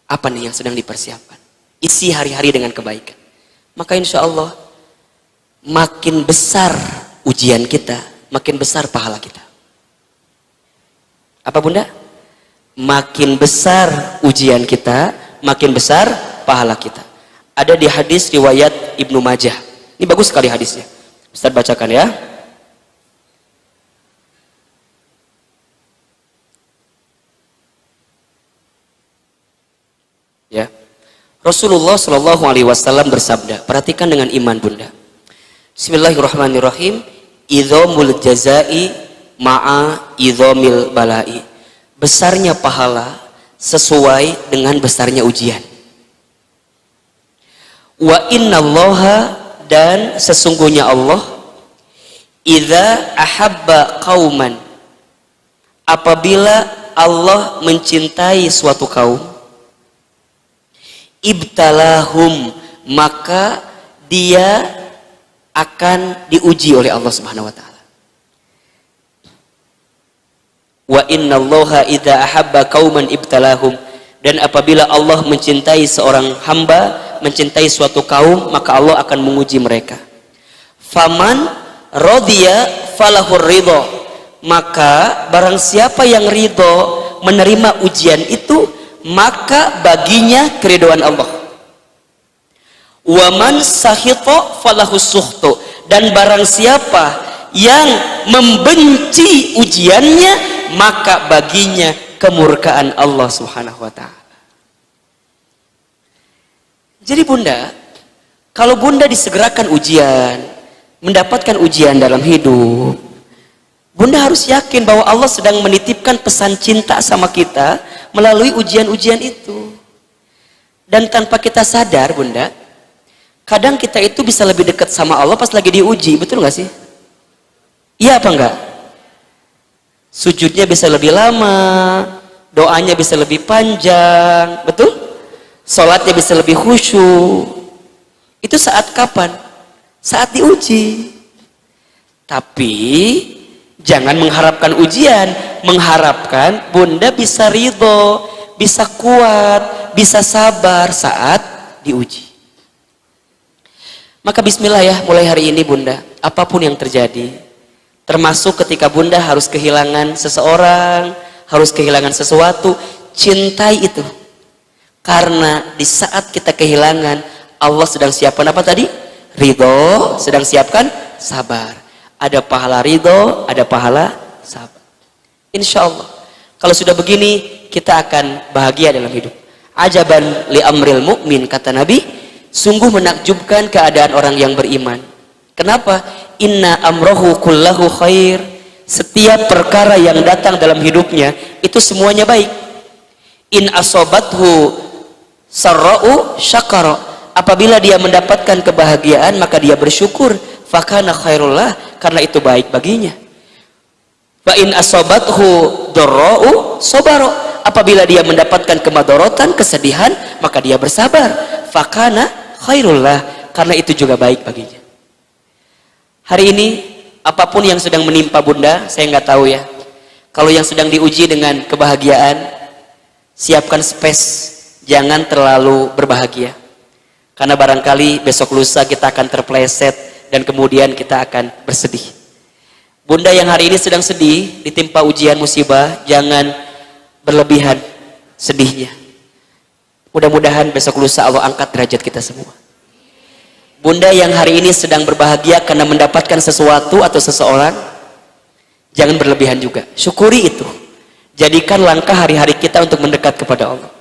Apa nih yang sedang dipersiapkan? Isi hari-hari dengan kebaikan. Maka insya Allah makin besar ujian kita, makin besar pahala kita. Apa bunda? Makin besar ujian kita, makin besar pahala kita. Ada di hadis riwayat Ibnu Majah. Ini bagus sekali hadisnya. Ustaz bacakan ya. Ya. Rasulullah Shallallahu Alaihi Wasallam bersabda, perhatikan dengan iman bunda. Bismillahirrahmanirrahim. Idzamul jazai ma'a idzamil balai. Besarnya pahala sesuai dengan besarnya ujian. Wa innallaha, dan sesungguhnya Allah, idza ahabba qauman, apabila Allah mencintai suatu kaum, ibtalahum, maka dia akan diuji oleh Allah Subhanahu wa taala. Wa innallaha idza ahabba qauman ibtalahum, dan apabila Allah mencintai seorang hamba, mencintai suatu kaum, maka Allah akan menguji mereka. Faman radiya falahur ridho, maka barang siapa yang ridho menerima ujian itu, maka baginya keridhaan Allah. Waman sahito falahus suhto, dan barang siapa yang membenci ujiannya, maka baginya kemurkaan Allah Subhanahu wa taala. Jadi bunda, kalau bunda disegerakan ujian, mendapatkan ujian dalam hidup, bunda harus yakin bahwa Allah sedang menitipkan pesan cinta sama kita melalui ujian-ujian itu. Dan tanpa kita sadar bunda, kadang kita itu bisa lebih dekat sama Allah pas lagi diuji, betul nggak sih? Iya apa enggak? Sujudnya bisa lebih lama, doanya bisa lebih panjang, betul? Sholatnya bisa lebih khusyuk. Itu saat kapan? Saat diuji. Tapi jangan mengharapkan ujian, mengharapkan bunda bisa ridho, bisa kuat, bisa sabar saat diuji. Maka bismillah ya, mulai hari ini bunda, apapun yang terjadi, termasuk ketika bunda harus kehilangan seseorang, harus kehilangan sesuatu, cintai itu. Karena di saat kita kehilangan, Allah sedang siapkan apa tadi? Ridho, sedang siapkan sabar. Ada pahala ridho, ada pahala sabar. Insya Allah, kalau sudah begini, kita akan bahagia dalam hidup. Ajaban li amril mu'min, kata Nabi, sungguh menakjubkan keadaan orang yang beriman. Kenapa? Inna amrohu kullahu khair. Setiap perkara yang datang dalam hidupnya, itu semuanya baik. In asobathu sarra'u syakara, apabila dia mendapatkan kebahagiaan maka dia bersyukur, fakana khairullah, karena itu baik baginya. Wa in asobathu darra'u sabara, apabila dia mendapatkan kemadorotan, kesedihan, maka dia bersabar, fakana khairullah, karena itu juga baik baginya. Hari ini apapun yang sedang menimpa bunda, saya nggak tahu ya, kalau yang sedang diuji dengan kebahagiaan, siapkan space. Jangan terlalu berbahagia, karena barangkali besok lusa kita akan terpleset dan kemudian kita akan bersedih. Bunda yang hari ini sedang sedih, ditimpa ujian musibah, jangan berlebihan sedihnya. Mudah-mudahan besok lusa Allah angkat derajat kita semua. Bunda yang hari ini sedang berbahagia karena mendapatkan sesuatu atau seseorang, jangan berlebihan juga, syukuri itu. Jadikan langkah hari-hari kita untuk mendekat kepada Allah.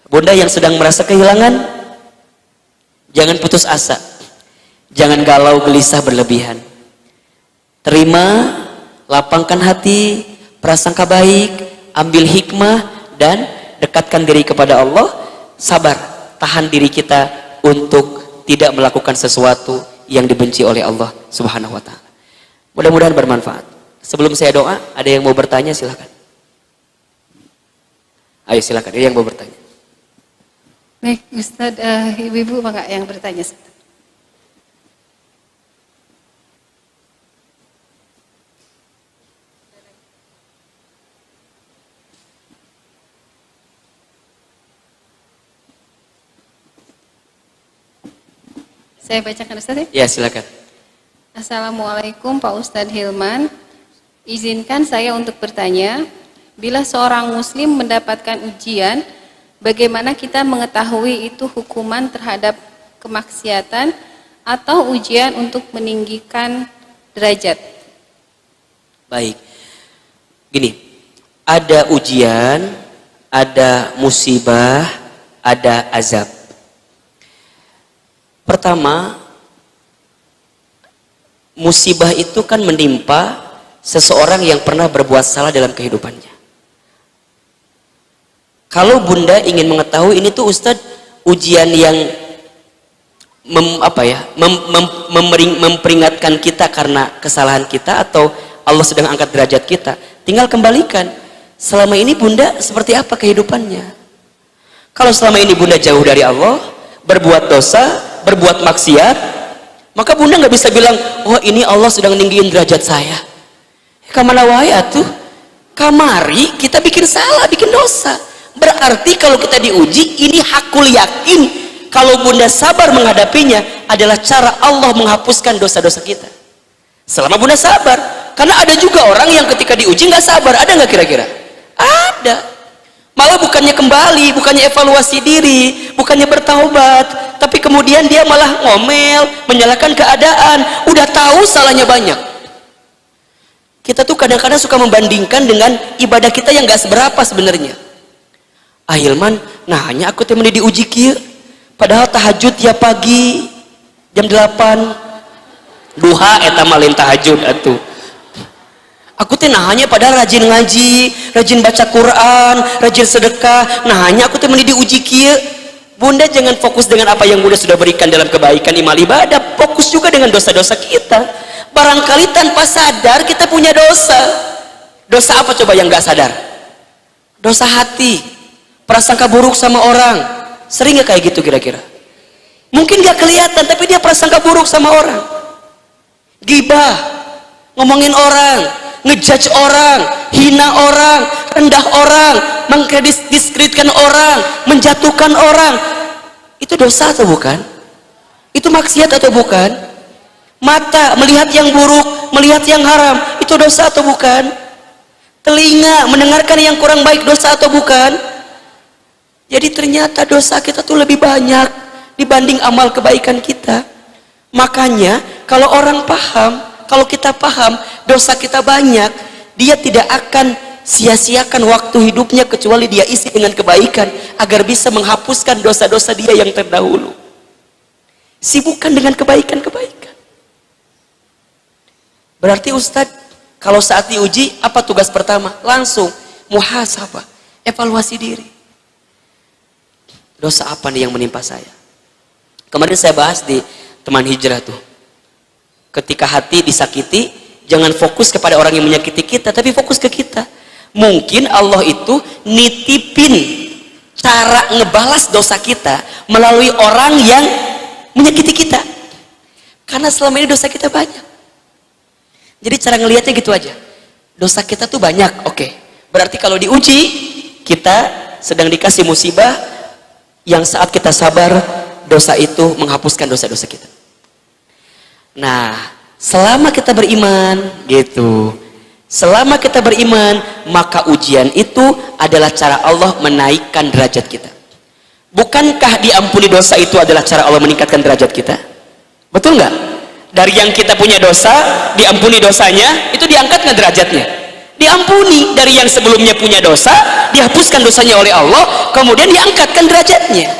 Bunda yang sedang merasa kehilangan, jangan putus asa, jangan galau gelisah berlebihan. Terima, lapangkan hati, prasangka baik, ambil hikmah, dan dekatkan diri kepada Allah. Sabar, tahan diri kita untuk tidak melakukan sesuatu yang dibenci oleh Allah Subhanahu wa taala. Mudah-mudahan bermanfaat. Sebelum saya doa, ada yang mau bertanya silakan. Ayo silakan, ada yang mau bertanya. Baik, Ustadz, ibu-ibu apa enggak yang bertanya? Saya bacakan Ustadz ya? Ya silakan. Assalamualaikum Pak Ustadz Hilman. Izinkan saya untuk bertanya, bila seorang muslim mendapatkan ujian, bagaimana kita mengetahui itu hukuman terhadap kemaksiatan atau ujian untuk meninggikan derajat? Baik. Gini, ada ujian, ada musibah, ada azab. Pertama, musibah itu kan menimpa seseorang yang pernah berbuat salah dalam kehidupannya. Kalau bunda ingin mengetahui ini tuh Ustadz ujian yang memperingatkan kita karena kesalahan kita atau Allah sedang angkat derajat kita, tinggal kembalikan selama ini bunda seperti apa kehidupannya. Kalau selama ini bunda jauh dari Allah, berbuat dosa, berbuat maksiat, maka bunda nggak bisa bilang, oh ini Allah sedang ninggiin derajat saya. Kamana wae atuh, kamari kita bikin salah, bikin dosa. Berarti kalau kita diuji, ini hakul yakin kalau bunda sabar menghadapinya adalah cara Allah menghapuskan dosa-dosa kita. Selama bunda sabar, karena ada juga orang yang ketika diuji nggak sabar, ada nggak kira-kira? Ada. Malah bukannya kembali, bukannya evaluasi diri, bukannya bertaubat, tapi kemudian dia malah ngomel, menyalahkan keadaan, udah tahu salahnya banyak. Kita tuh kadang-kadang suka membandingkan dengan ibadah kita yang nggak seberapa sebenarnya. Hilman, nah hanya aku temen diuji kieu, padahal tahajud ya pagi jam 8 duha eta malin tahajud atuh. Aku teh nahanya padahal rajin ngaji, rajin baca Quran, rajin sedekah, nahanya aku teh meni diuji kieu. Bunda jangan fokus dengan apa yang bunda sudah berikan dalam kebaikan imal ibadah, fokus juga dengan dosa-dosa kita. Barangkali tanpa sadar kita punya dosa. Dosa apa coba yang gak sadar? Dosa hati, prasangka buruk sama orang. Sering gak kayak gitu kira-kira? Mungkin gak kelihatan, tapi dia prasangka buruk sama orang. Gibah, ngomongin orang, ngejudge orang, hina orang, rendah orang, mengdiskreditkan orang, menjatuhkan orang. Itu dosa atau bukan? Itu maksiat atau bukan? Mata melihat yang buruk, melihat yang haram, itu dosa atau bukan? Telinga mendengarkan yang kurang baik, dosa atau bukan? Jadi ternyata dosa kita tuh lebih banyak dibanding amal kebaikan kita. Makanya kalau orang paham, kalau kita paham dosa kita banyak, dia tidak akan sia-siakan waktu hidupnya kecuali dia isi dengan kebaikan agar bisa menghapuskan dosa-dosa dia yang terdahulu. Sibukkan dengan kebaikan-kebaikan. Berarti Ustadz, kalau saat diuji, apa tugas pertama? Langsung muhasabah, evaluasi diri. Dosa apa nih yang menimpa saya? Kemarin saya bahas di teman hijrah tuh. Ketika hati disakiti, jangan fokus kepada orang yang menyakiti kita, tapi fokus ke kita. Mungkin Allah itu nitipin cara ngebalas dosa kita melalui orang yang menyakiti kita. Karena selama ini dosa kita banyak. Jadi cara ngelihatnya gitu aja. Dosa kita tuh banyak, oke. Berarti kalau diuji, kita sedang dikasih musibah yang saat kita sabar, dosa itu menghapuskan dosa-dosa kita. Nah, selama kita beriman, gitu. Selama kita beriman, maka ujian itu adalah cara Allah menaikkan derajat kita. Bukankah diampuni dosa itu adalah cara Allah meningkatkan derajat kita? Betul nggak? Dari yang kita punya dosa, diampuni dosanya, itu diangkat nggak derajatnya? Diampuni. Dari yang sebelumnya punya dosa, dihapuskan dosanya oleh Allah, kemudian diangkatkan derajatnya.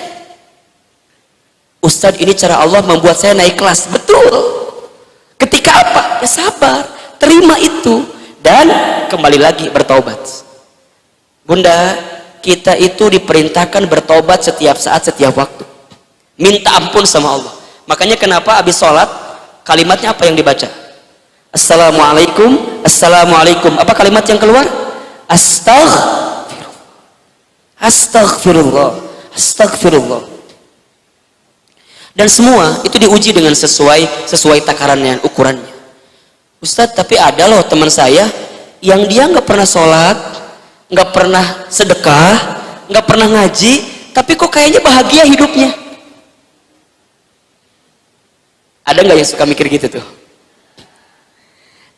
Ustadz, ini cara Allah membuat saya naik kelas. Betul. Ketika apa? Ya sabar, terima itu, dan kembali lagi bertaubat. Bunda, kita itu diperintahkan bertaubat setiap saat, setiap waktu. Minta ampun sama Allah. Makanya kenapa habis sholat, kalimatnya apa yang dibaca? Assalamualaikum, Assalamualaikum. Apa kalimat yang keluar? Astaghfirullah, Astaghfirullah, Astaghfirullah. Dan semua itu diuji dengan sesuai takarannya, ukurannya. Ustadz, tapi ada loh teman saya yang dia nggak pernah sholat, nggak pernah sedekah, nggak pernah ngaji, tapi kok kayaknya bahagia hidupnya. Ada nggak yang suka mikir gitu tuh?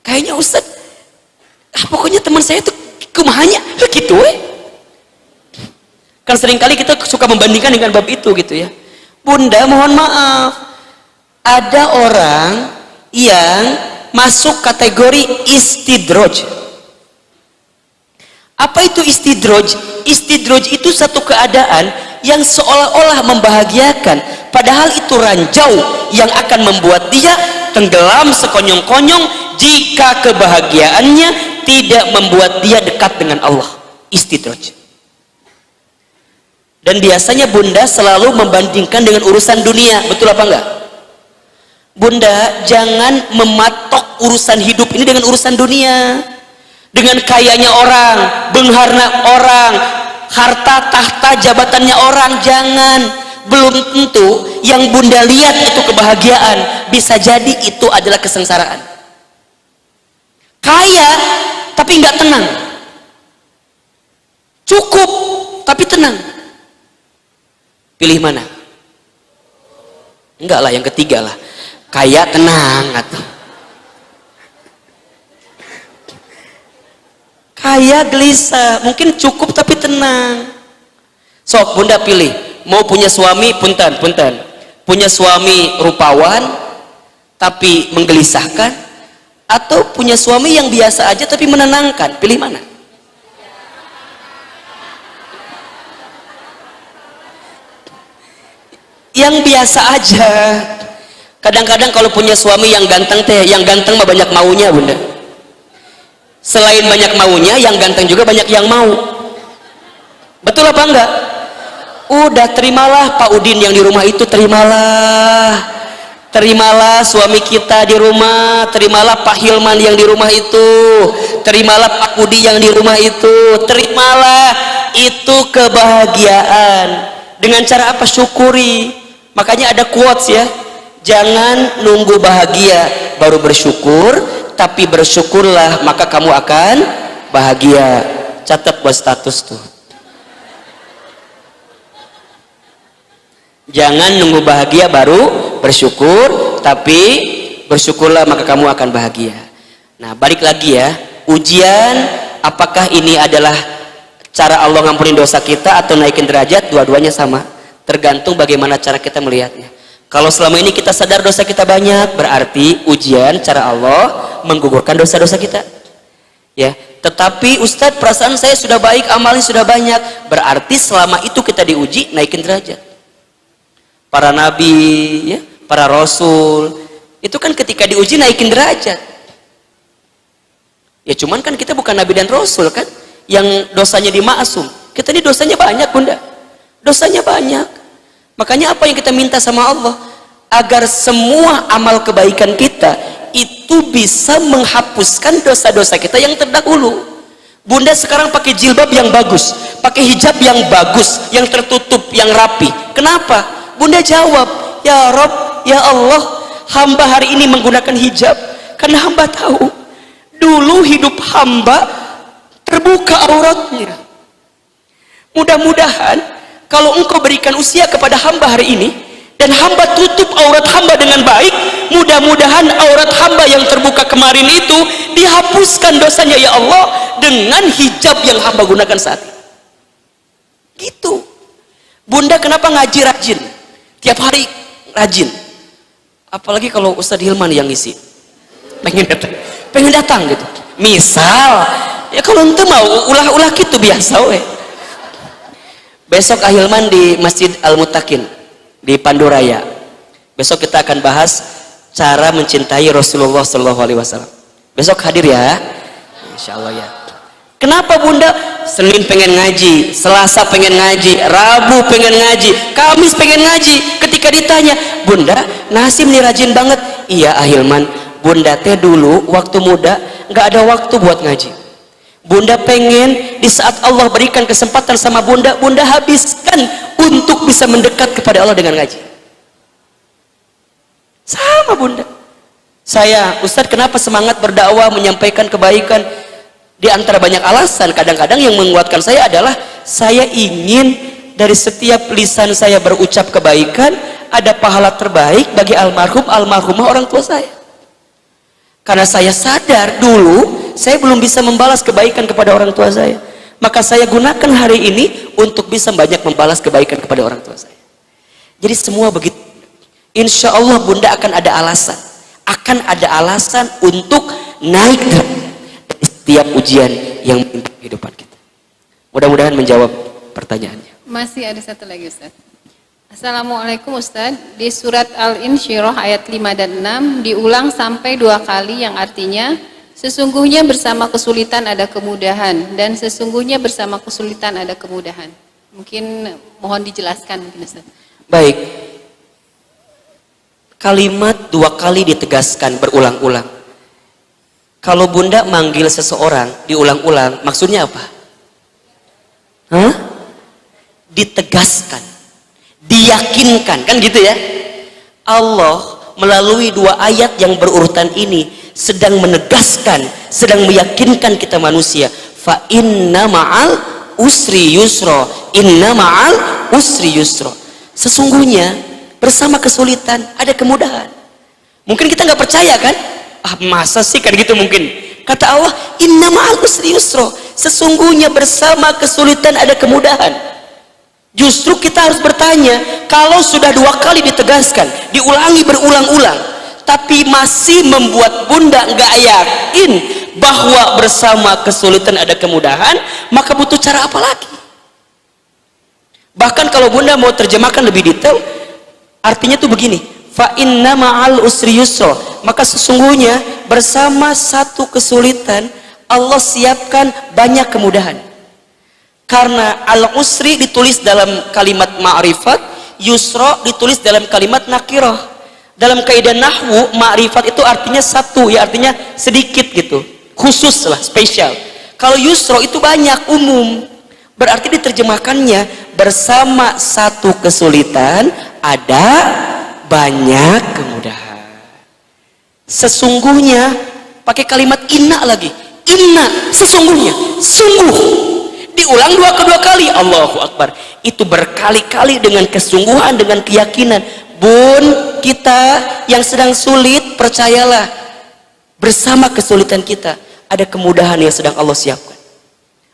Kayaknya Ustadz, pokoknya teman saya tuh kumahanya gitu Kan seringkali kita suka membandingkan dengan bab itu gitu ya. Bunda, mohon maaf, ada orang yang masuk kategori istidroj. Apa itu istidroj? Istidroj itu satu keadaan yang seolah-olah membahagiakan, padahal itu ranjau yang akan membuat dia tenggelam sekonyong-konyong jika kebahagiaannya tidak membuat dia dekat dengan Allah. Istidroj. Dan biasanya bunda selalu membandingkan dengan urusan dunia, betul apa enggak? Bunda jangan mematok urusan hidup ini dengan urusan dunia, dengan kayanya orang, bengharna orang, harta tahta jabatannya orang. Jangan. Belum tentu yang bunda lihat itu kebahagiaan, bisa jadi itu adalah kesengsaraan. Kaya tapi nggak tenang, cukup tapi tenang. Pilih mana? Enggak lah, yang ketiga lah, kaya tenang atau kaya gelisah. Mungkin cukup tapi tenang. Sok bunda pilih, mau punya suami punten punya suami rupawan tapi menggelisahkan, atau punya suami yang biasa aja tapi menenangkan. Pilih mana? Yang biasa aja. Kadang-kadang kalau punya suami yang ganteng mah banyak maunya bunda. Selain banyak maunya, yang ganteng juga banyak yang mau. Betul apa enggak? Udah terimalah Pak Udin yang di rumah itu, terimalah suami kita di rumah, terimalah Pak Hilman yang di rumah itu, terimalah Pak Budi yang di rumah itu, terimalah itu kebahagiaan. Dengan cara apa? Syukuri. Makanya ada quotes ya, jangan nunggu bahagia baru bersyukur, tapi bersyukurlah maka kamu akan bahagia. Catat buat status tuh. Jangan nunggu bahagia baru bersyukur, tapi bersyukurlah maka kamu akan bahagia. Nah, balik lagi ya, ujian apakah ini adalah cara Allah ngampunin dosa kita atau naikin derajat? Dua-duanya sama, tergantung bagaimana cara kita melihatnya. Kalau selama ini kita sadar dosa kita banyak, berarti ujian cara Allah menggugurkan dosa-dosa kita ya. Tetapi Ustadz, perasaan saya sudah baik, amalnya sudah banyak, berarti selama itu kita diuji, naikin derajat. Para nabi ya, para rasul itu kan ketika diuji naikin derajat ya. Cuman kan kita bukan nabi dan rasul kan yang dosanya dimaksum. Kita ini dosanya banyak bunda, dosanya banyak. Makanya apa yang kita minta sama Allah, agar semua amal kebaikan kita itu bisa menghapuskan dosa-dosa kita yang terdahulu. Bunda sekarang pakai jilbab yang bagus, pakai hijab yang bagus, yang tertutup, yang rapi. Kenapa? Bunda jawab, ya Rob, ya Allah, hamba hari ini menggunakan hijab karena hamba tahu dulu hidup hamba terbuka auratnya. Mudah-mudahan kalau engkau berikan usia kepada hamba hari ini dan hamba tutup aurat hamba dengan baik, mudah-mudahan aurat hamba yang terbuka kemarin itu dihapuskan dosanya ya Allah dengan hijab yang hamba gunakan saat ini. Gitu. Bunda kenapa ngaji rajin? Tiap hari rajin. Apalagi kalau Ustadz Hilman yang ngisi, pengen datang gitu. Misal ya kalau ente mau ulah-ulah gitu biasa we. Besok Hilman di Masjid Al-Muttaqin di Panduraya. Besok kita akan bahas cara mencintai Rasulullah SAW. Besok hadir ya, Insya Allah ya. Kenapa bunda? Senin pengen ngaji, Selasa pengen ngaji, Rabu pengen ngaji, Kamis pengen ngaji. Ketika ditanya, bunda Nasim nih rajin banget. Iya Ahilman, bunda teh dulu waktu muda nggak ada waktu buat ngaji. Bunda pengen di saat Allah berikan kesempatan sama bunda, bunda habiskan untuk bisa mendekat kepada Allah dengan ngaji. Sama bunda. Saya, Ustadz kenapa semangat berdakwah menyampaikan kebaikan? Di antara banyak alasan, kadang-kadang yang menguatkan saya adalah saya ingin dari setiap lisan saya berucap kebaikan ada pahala terbaik bagi almarhumah orang tua saya. Karena saya sadar dulu saya belum bisa membalas kebaikan kepada orang tua saya, maka saya gunakan hari ini untuk bisa banyak membalas kebaikan kepada orang tua saya. Jadi semua begitu. Insya Allah bunda akan ada alasan untuk naik setiap ujian yang menimpa kehidupan kita. Mudah-mudahan menjawab pertanyaannya. Masih ada satu lagi Ustaz. Assalamualaikum Ustaz. Di surat Al-Insyirah ayat 5 dan 6 diulang sampai 2 kali yang artinya sesungguhnya bersama kesulitan ada kemudahan dan sesungguhnya bersama kesulitan ada kemudahan. Mungkin mohon dijelaskan mungkin Ustaz. Baik. Kalimat 2 kali ditegaskan berulang-ulang. Kalau Bunda manggil seseorang diulang-ulang, maksudnya apa? Hah? Ditegaskan, diyakinkan, kan gitu ya? Allah melalui 2 ayat yang berurutan ini sedang menegaskan, sedang meyakinkan kita manusia. Fa inna ma'al usri yusra, inna ma'al usri yusra. Sesungguhnya bersama kesulitan ada kemudahan. Mungkin kita nggak percaya kan? Ah, masa sih kan gitu mungkin. Kata Allah, inna ma'al usri yusra. Sesungguhnya bersama kesulitan ada kemudahan. Justru kita harus bertanya, kalau sudah 2 kali ditegaskan, diulangi berulang-ulang, tapi masih membuat Bunda nggak yakin bahwa bersama kesulitan ada kemudahan, maka butuh cara apa lagi? Bahkan kalau Bunda mau terjemahkan lebih detail, artinya tuh begini, fa inna ma'al usri yusra, maka sesungguhnya bersama satu kesulitan Allah siapkan banyak kemudahan. Karena al-usri ditulis dalam kalimat ma'rifat, yusra ditulis dalam kalimat nakirah. Dalam kaidah nahwu, ma'rifat itu artinya satu, ya artinya sedikit gitu, khusus lah, spesial. Kalau yusra itu banyak, umum. Berarti diterjemahkannya bersama satu kesulitan ada banyak kemudahan. Sesungguhnya pakai kalimat inna lagi. Inna, sesungguhnya, sungguh. Diulang 2 kali. Allahu Akbar. Itu berkali-kali dengan kesungguhan, dengan keyakinan. Bun, kita yang sedang sulit, percayalah, bersama kesulitan kita ada kemudahan yang sedang Allah siapkan.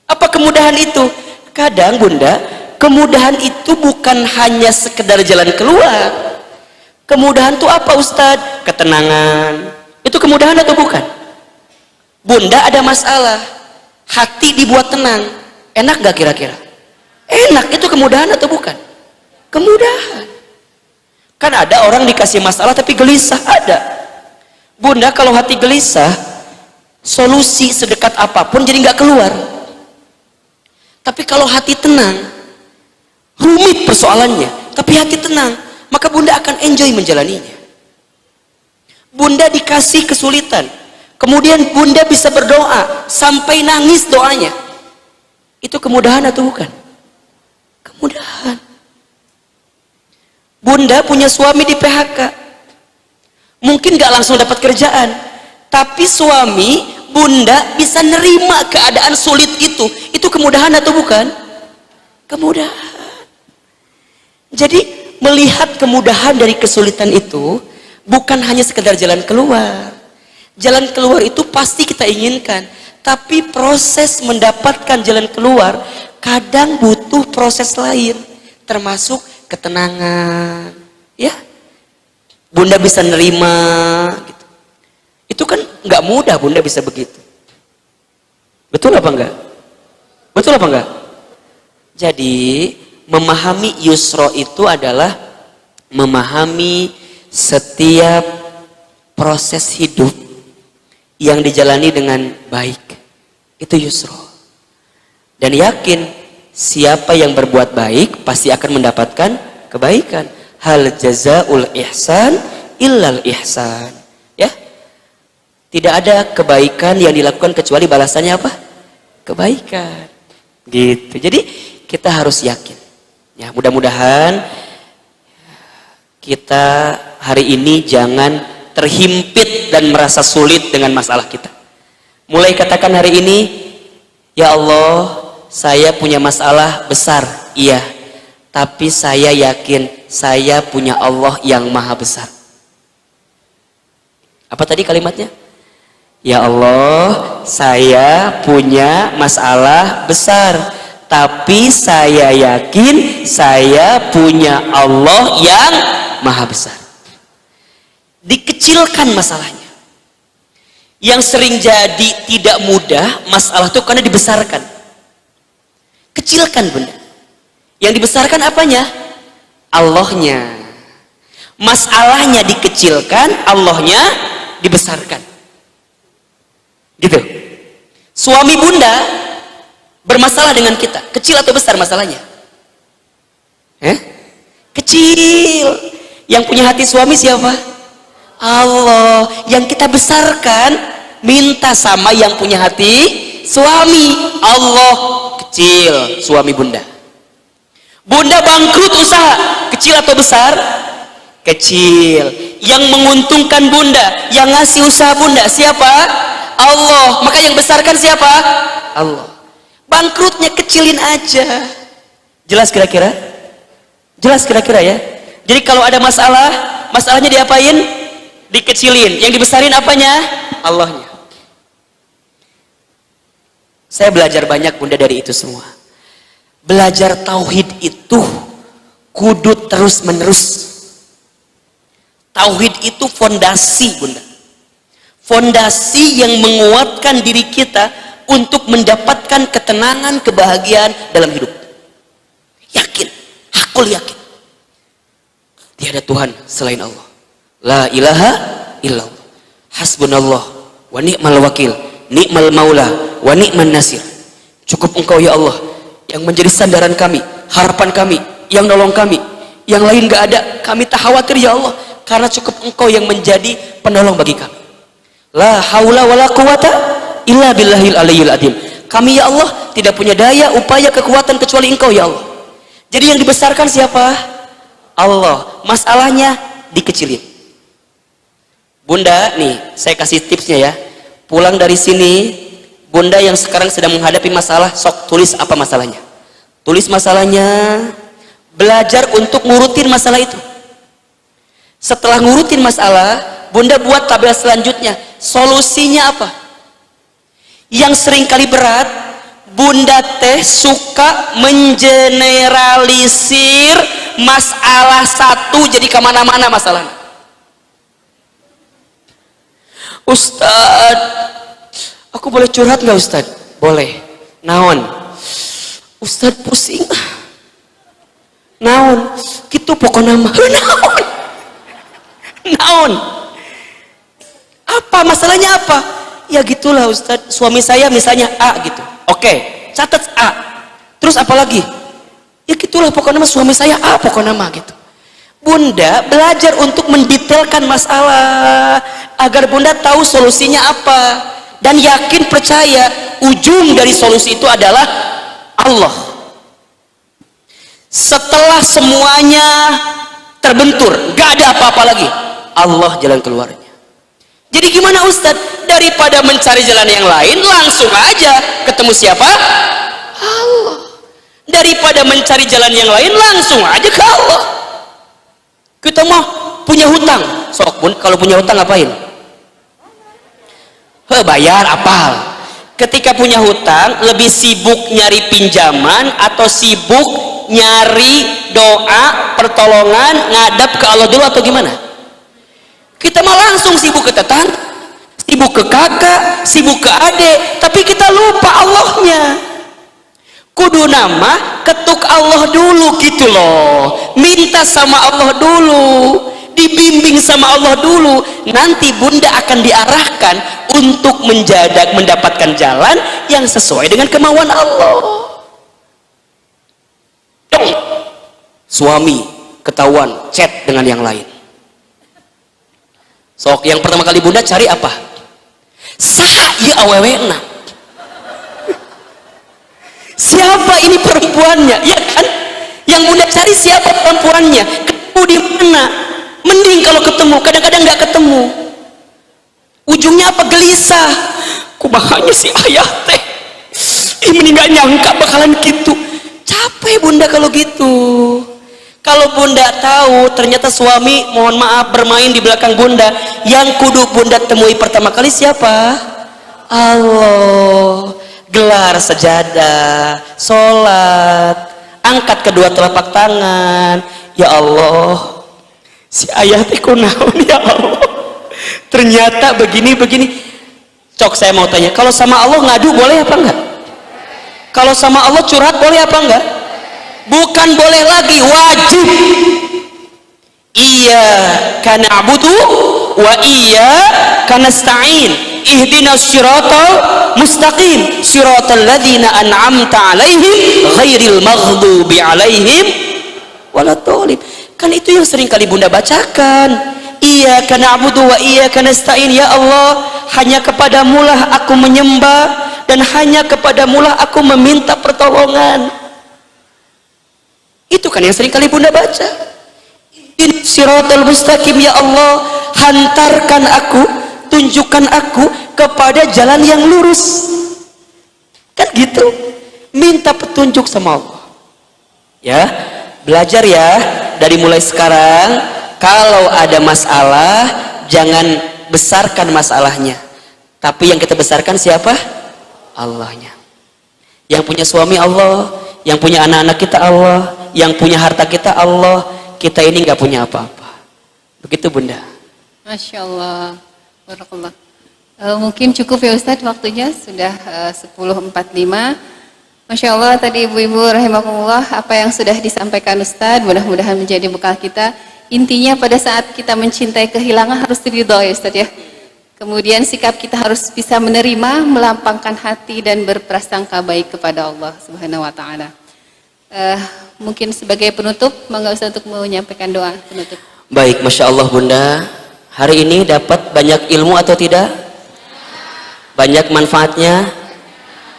Apa kemudahan itu? Kadang Bunda, kemudahan itu bukan hanya sekedar jalan keluar. Kemudahan itu apa Ustadz? Ketenangan. Itu kemudahan atau bukan? Bunda ada masalah, hati dibuat tenang. Enak gak kira-kira? Enak. Itu kemudahan atau bukan? Kemudahan. Kan ada orang dikasih masalah tapi gelisah, ada. Bunda kalau hati gelisah, solusi sedekat apapun jadi nggak keluar. Tapi kalau hati tenang, rumit persoalannya, tapi hati tenang, maka Bunda akan enjoy menjalaninya. Bunda dikasih kesulitan, kemudian Bunda bisa berdoa sampai nangis doanya. Itu kemudahan atau bukan? Kemudahan. Bunda punya suami di PHK, mungkin gak langsung dapat kerjaan, tapi suami Bunda bisa nerima keadaan sulit itu kemudahan atau bukan? Kemudahan. Jadi melihat kemudahan dari kesulitan itu bukan hanya sekedar jalan keluar. Jalan keluar itu pasti kita inginkan, tapi proses mendapatkan jalan keluar kadang butuh proses lain, termasuk ketenangan, ya. Bunda bisa nerima gitu. Itu kan nggak mudah Bunda bisa begitu. Betul apa enggak? Betul apa enggak? Jadi memahami yusra itu adalah memahami setiap proses hidup yang dijalani dengan baik. Itu yusra. Dan yakin siapa yang berbuat baik pasti akan mendapatkan kebaikan. Hal jazaul ihsan illal ihsan. Ya. Tidak ada kebaikan yang dilakukan kecuali balasannya apa? Kebaikan. Gitu. Jadi kita harus yakin. Ya, mudah-mudahan kita hari ini jangan terhimpit dan merasa sulit dengan masalah kita. Mulai katakan hari ini, ya Allah, saya punya masalah besar. Iya. Tapi saya yakin saya punya Allah yang maha besar. Apa tadi kalimatnya? Ya Allah, saya punya masalah besar, tapi saya yakin saya punya Allah yang maha besar. Dikecilkan masalahnya. Yang sering jadi tidak mudah masalah itu karena dibesarkan. Kecilkan Bunda. Yang dibesarkan apanya? Allahnya. Masalahnya dikecilkan, Allahnya dibesarkan. Gitu. Suami Bunda bermasalah dengan kita, kecil atau besar masalahnya? Kecil. Yang punya hati suami siapa? Allah. Yang kita besarkan minta sama yang punya hati suami. Allah. Kecil suami bunda. Bunda bangkrut usaha, kecil atau besar? Kecil. Yang menguntungkan bunda, yang ngasih usaha bunda siapa? Allah. Maka yang besarkan siapa? Allah. Bangkrutnya kecilin aja. Jelas kira-kira? Jelas kira-kira ya? Jadi kalau ada masalah, masalahnya diapain? Dikecilin. Yang dibesarin apanya? Allahnya. Saya belajar banyak bunda dari itu semua. Belajar tauhid itu kudu terus menerus. Tauhid itu fondasi bunda. Fondasi yang menguatkan diri kita untuk mendapatkan ketenangan, kebahagiaan dalam hidup. Yakin, hakul yakin. Tiada Tuhan selain Allah. La ilaha illallah. Hasbunallah wa ni'mal wakil, ni'mal maula wa ni'man nasir. Cukup Engkau ya Allah yang menjadi sandaran kami, harapan kami, yang nolong kami. Yang lain gak ada, kami tak khawatir ya Allah, karena cukup Engkau yang menjadi penolong bagi kami. La haula wala quwata illa billahil aliyyil azim. Kami ya Allah tidak punya daya, upaya, kekuatan kecuali Engkau ya Allah. Jadi yang dibesarkan siapa? Allah. Masalahnya dikecilin. Bunda nih, saya kasih tipsnya ya. Pulang dari sini, bunda yang sekarang sedang menghadapi masalah, sok tulis apa masalahnya. Tulis masalahnya, belajar untuk ngurutin masalah itu. Setelah ngurutin masalah, bunda buat tabel selanjutnya. Solusinya apa? Yang sering kali berat, bunda teh suka mengeneralisir masalah satu jadi kemana-mana masalahnya. Ustad, aku boleh curhat nggak Ustad? Boleh. Naon? Ustad pusing. Naon? Gitu pokoknya mah. Naon? Naon? Apa masalahnya apa? Ya gitulah Ustad. Suami saya misalnya A gitu. Oke, catat A. Terus apa lagi? Ya gitulah pokoknya mah suami saya A pokoknya mah gitu. Bunda belajar untuk mendetailkan masalah agar bunda tahu solusinya apa dan yakin percaya ujung dari solusi itu adalah Allah. Setelah semuanya terbentur, gak ada apa-apa lagi, Allah jalan keluarnya. Jadi gimana Ustadz? Daripada mencari jalan yang lain, langsung aja ketemu siapa? Allah. Daripada mencari jalan yang lain, langsung aja ke Allah. Kita mau punya hutang, sok pun kalau punya hutang ngapain? Bayar apal. Ketika punya hutang, lebih sibuk nyari pinjaman atau sibuk nyari doa, pertolongan, ngadap ke Allah dulu atau gimana? Kita mah langsung sibuk ke tetangga, sibuk ke kakak, sibuk ke adik, tapi kita lupa Allahnya. Kudu nama ketuk Allah dulu gitu loh, minta sama Allah dulu, dibimbing sama Allah dulu, nanti bunda akan diarahkan untuk mendapatkan jalan yang sesuai dengan kemauan Allah. Suami ketahuan chat dengan yang lain, sok yang pertama kali bunda cari apa? Saha ieu awewena? Siapa ini perempuannya? Ya kan? Yang bunda cari siapa perempuannya? Ketemu di mana? Mending kalau ketemu, kadang-kadang nggak ketemu. Ujungnya apa? Gelisah. Kubahanya si ayah teh. Ini nggak nyangka bakalan gitu. Capek bunda kalau gitu. Kalau bunda tahu ternyata suami mohon maaf bermain di belakang bunda, yang kudu bunda temui pertama kali siapa? Allah. Gelar sajadah, sholat, angkat kedua telapak tangan. Ya Allah, si ayah teh kunaon ya Allah, ternyata begini. Cok saya mau tanya, kalau sama Allah ngadu boleh apa enggak? Kalau sama Allah curhat boleh apa enggak? Bukan boleh lagi, wajib. Iya kana abudu wa iya kana nasta'in. Ihdinas siratal mustaqim, siratal ladzina an'amta 'alaihim ghairil maghdubi 'alaihim waladhdallin. Kan itu yang sering kali Bunda bacakan. Iyyaka na'budu wa iyyaka nasta'in. Ya Allah, hanya kepadamulah aku menyembah dan hanya kepadamulah aku meminta pertolongan. Itu kan yang sering kali Bunda baca. Siratal mustaqim, ya Allah, hantarkan aku, tunjukkan aku kepada jalan yang lurus. Kan gitu, minta petunjuk sama Allah. Ya, belajar ya dari mulai sekarang. Kalau ada masalah, jangan besarkan masalahnya, tapi yang kita besarkan siapa? Allahnya. Yang punya suami Allah, yang punya anak-anak kita Allah, yang punya harta kita Allah. Kita ini nggak punya apa-apa. Begitu Bunda. Masya Allah, barakallah. Mungkin cukup ya Ustadz, waktunya sudah 10.45. Masya Allah, tadi ibu-ibu rahimakumullah, apa yang sudah disampaikan Ustadz mudah-mudahan menjadi bekal kita. Intinya pada saat kita mencintai kehilangan harus ridho ya Ustadz ya. Kemudian sikap kita harus bisa menerima, melampangkan hati dan berprasangka baik kepada Allah Subhanahu wa taala. Mungkin sebagai penutup, monggo Ustaz untuk menyampaikan doa penutup. Baik, Masya Allah Bunda, hari ini dapat banyak ilmu atau tidak? Banyak manfaatnya?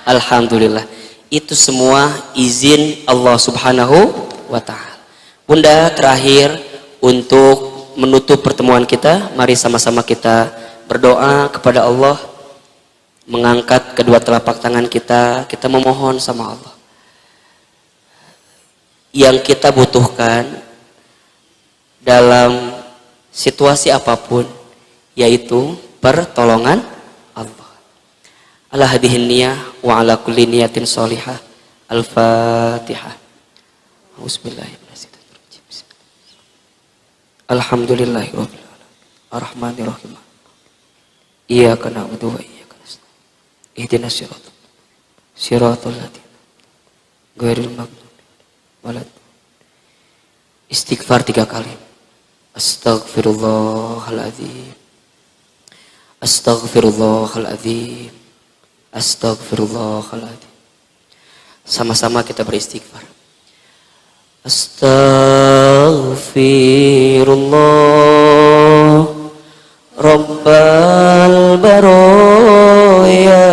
Alhamdulillah. Itu semua izin Allah Subhanahu wa ta'ala. Bunda, terakhir untuk menutup pertemuan kita, mari sama-sama kita berdoa kepada Allah, mengangkat kedua telapak tangan kita, kita memohon sama Allah. Yang kita butuhkan dalam situasi apapun, yaitu pertolongan Allah. Ala hadhihin niyah wa ala kulli niyatin sholihah. Al-Fatihah. Bismillahirrahmanirrahim. Alhamdulillahirabbil alamin. Arrahmanirrahim. Iyyaka na'budu wa iyyaka nasta'in. Ihdinas siratal ladzina ghairil maghdubi Istighfar 3 kali. Astaghfirullahaladzim, astaghfirullahaladzim, astaghfirullahaladzim. Sama-sama kita beristighfar. Astaghfirullah Rabbal baraya.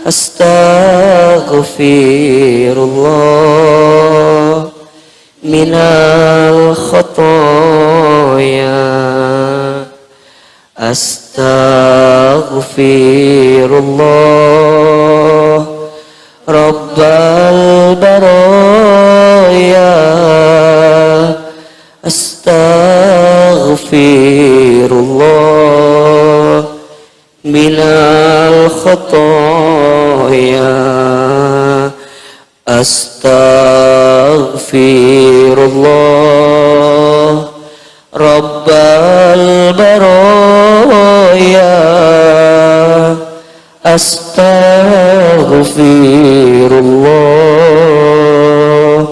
Astaghfirullah minal khotoya. Astaghfirullah Rabbal baraya. Astaghfirullah minal khotoya. Astaghfirullah Rabbal baraya. Astaghfirullah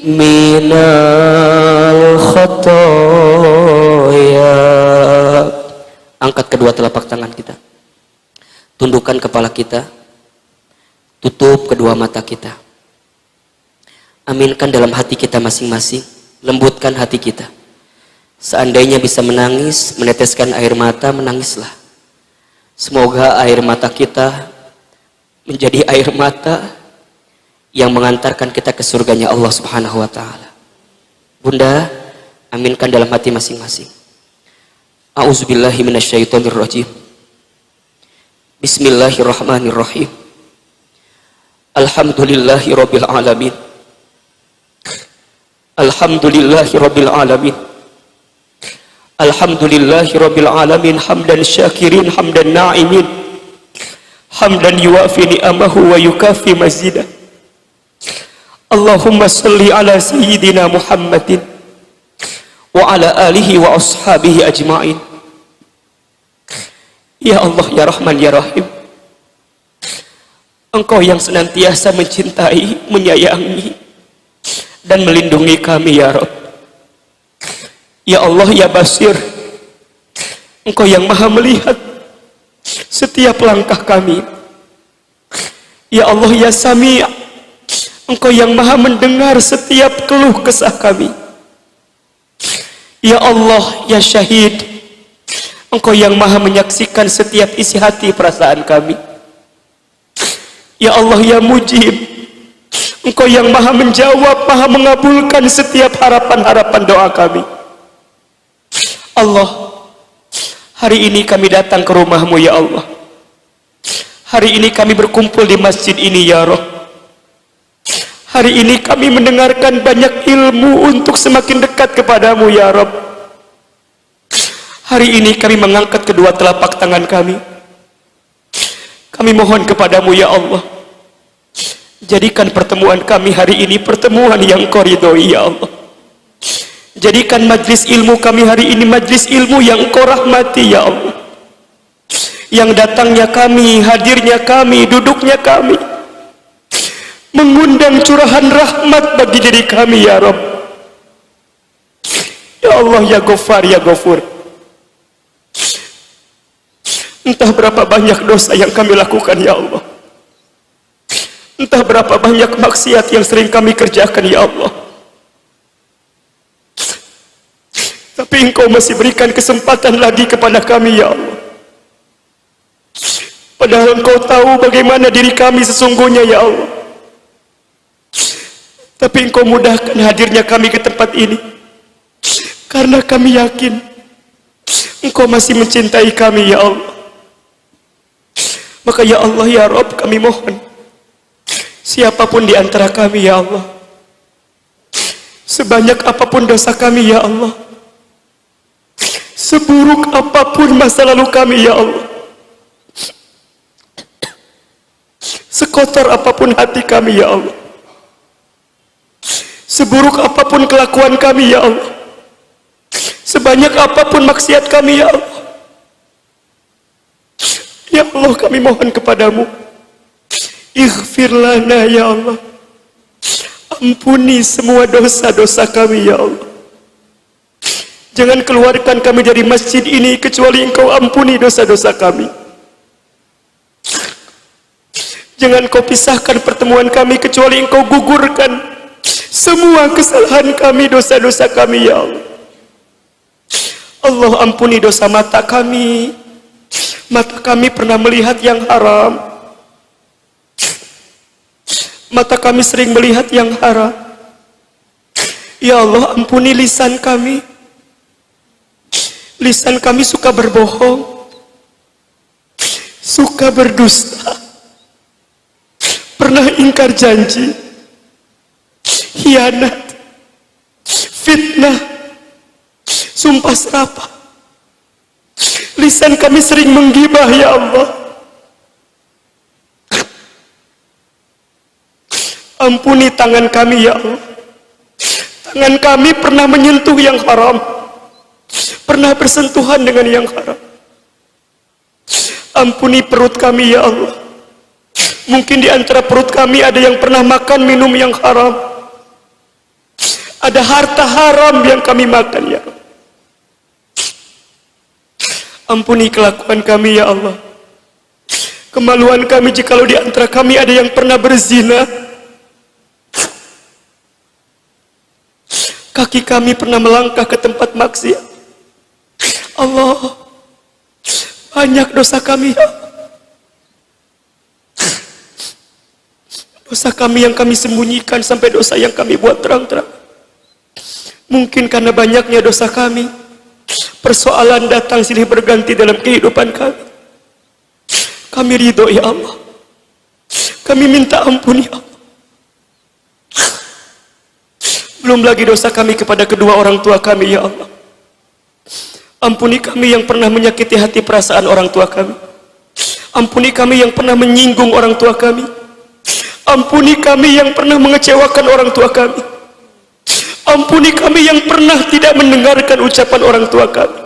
minal khotoya. Angkat kedua telapak tangan kita, tundukkan kepala kita, tutup kedua mata kita. Aminkan dalam hati kita masing-masing, lembutkan hati kita. Seandainya bisa menangis, meneteskan air mata, menangislah. Semoga air mata kita menjadi air mata yang mengantarkan kita ke surganya Allah Subhanahu wa ta'ala. Bunda, aminkan dalam hati masing-masing. A'udzubillahi minasyaitonirrajim. Bismillahirrahmanirrahim. Alhamdulillahi rabbil alamin. Alhamdulillahi rabbil alamin. Alhamdulillahi rabbil alamin. Hamdan syakirin, hamdan na'imin, hamdan yuwafi ni'amahu wa yukafi mazidah. Allahumma salli ala sayyidina Muhammadin wa ala alihi wa ashabihi ajma'in. Ya Allah, ya Rahman, ya Rahim, Engkau yang senantiasa mencintai, menyayangi dan melindungi kami ya Rabb. Ya Allah, ya Basir, Engkau yang maha melihat setiap langkah kami. Ya Allah, ya Sami', Engkau yang maha mendengar setiap keluh kesah kami. Ya Allah, ya Syahid, Engkau yang maha menyaksikan setiap isi hati perasaan kami. Ya Allah, ya Mujib, Engkau yang maha menjawab, maha mengabulkan setiap harapan-harapan doa kami. Allah, hari ini kami datang ke rumah-Mu ya Allah. Hari ini kami berkumpul di masjid ini ya Rabb. Hari ini kami mendengarkan banyak ilmu untuk semakin dekat kepadamu ya Rabb. Hari ini kami mengangkat kedua telapak tangan kami. Kami mohon kepadamu ya Allah, jadikan pertemuan kami hari ini pertemuan yang Kau ridhoi ya Allah. Jadikan majlis ilmu kami hari ini majlis ilmu yang Kau rahmati ya Allah. Yang datangnya kami, hadirnya kami, duduknya kami mengundang curahan rahmat bagi diri kami ya Rabb. Ya Allah, ya Ghaffar, ya Ghafur, entah berapa banyak dosa yang kami lakukan ya Allah, entah berapa banyak maksiat yang sering kami kerjakan ya Allah, tapi Engkau masih berikan kesempatan lagi kepada kami ya Allah. Padahal Engkau tahu bagaimana diri kami sesungguhnya ya Allah, tapi Engkau mudahkan hadirnya kami ke tempat ini karena kami yakin Engkau masih mencintai kami ya Allah. Maka ya Allah ya Rabb, kami mohon siapapun di antara kami ya Allah, sebanyak apapun dosa kami ya Allah, seburuk apapun masa lalu kami ya Allah, sekotor apapun hati kami ya Allah, seburuk apapun kelakuan kami ya Allah, sebanyak apapun maksiat kami ya Allah, ya Allah kami mohon kepadamu, ighfir lana ya Allah, ampuni semua dosa-dosa kami ya Allah. Jangan keluarkan kami dari masjid ini kecuali Engkau ampuni dosa-dosa kami. Jangan Kau pisahkan pertemuan kami kecuali Engkau gugurkan semua kesalahan kami, dosa-dosa kami ya Allah. Allah, ampuni dosa mata kami. Mata kami pernah melihat yang haram. Mata kami sering melihat yang haram. Ya Allah, ampuni lisan kami. Lisan kami suka berbohong, suka berdusta, pernah ingkar janji, khianat, fitnah, sumpah serapah. Lisan kami sering menggibah ya Allah. Ampuni tangan kami ya Allah. Tangan kami pernah menyentuh yang haram, pernah bersentuhan dengan yang haram. Ampuni perut kami ya Allah. Mungkin di antara perut kami ada yang pernah makan minum yang haram, ada harta haram yang kami makan ya Allah. Ampuni kelakuan kami ya Allah. Kemaluan kami jikalau di antara kami ada yang pernah berzina. Kaki kami pernah melangkah ke tempat maksiat. Allah, banyak dosa kami ya Allah. Dosa kami yang kami sembunyikan sampai dosa yang kami buat terang-terang. Mungkin karena banyaknya dosa kami, persoalan datang silih berganti dalam kehidupan kami. Kami ridho ya Allah. Kami minta ampun ya Allah. Belum lagi dosa kami kepada kedua orang tua kami ya Allah. Ampuni kami yang pernah menyakiti hati perasaan orang tua kami. Ampuni kami yang pernah menyinggung orang tua kami. Ampuni kami yang pernah mengecewakan orang tua kami. Ampuni kami yang pernah tidak mendengarkan ucapan orang tua kami.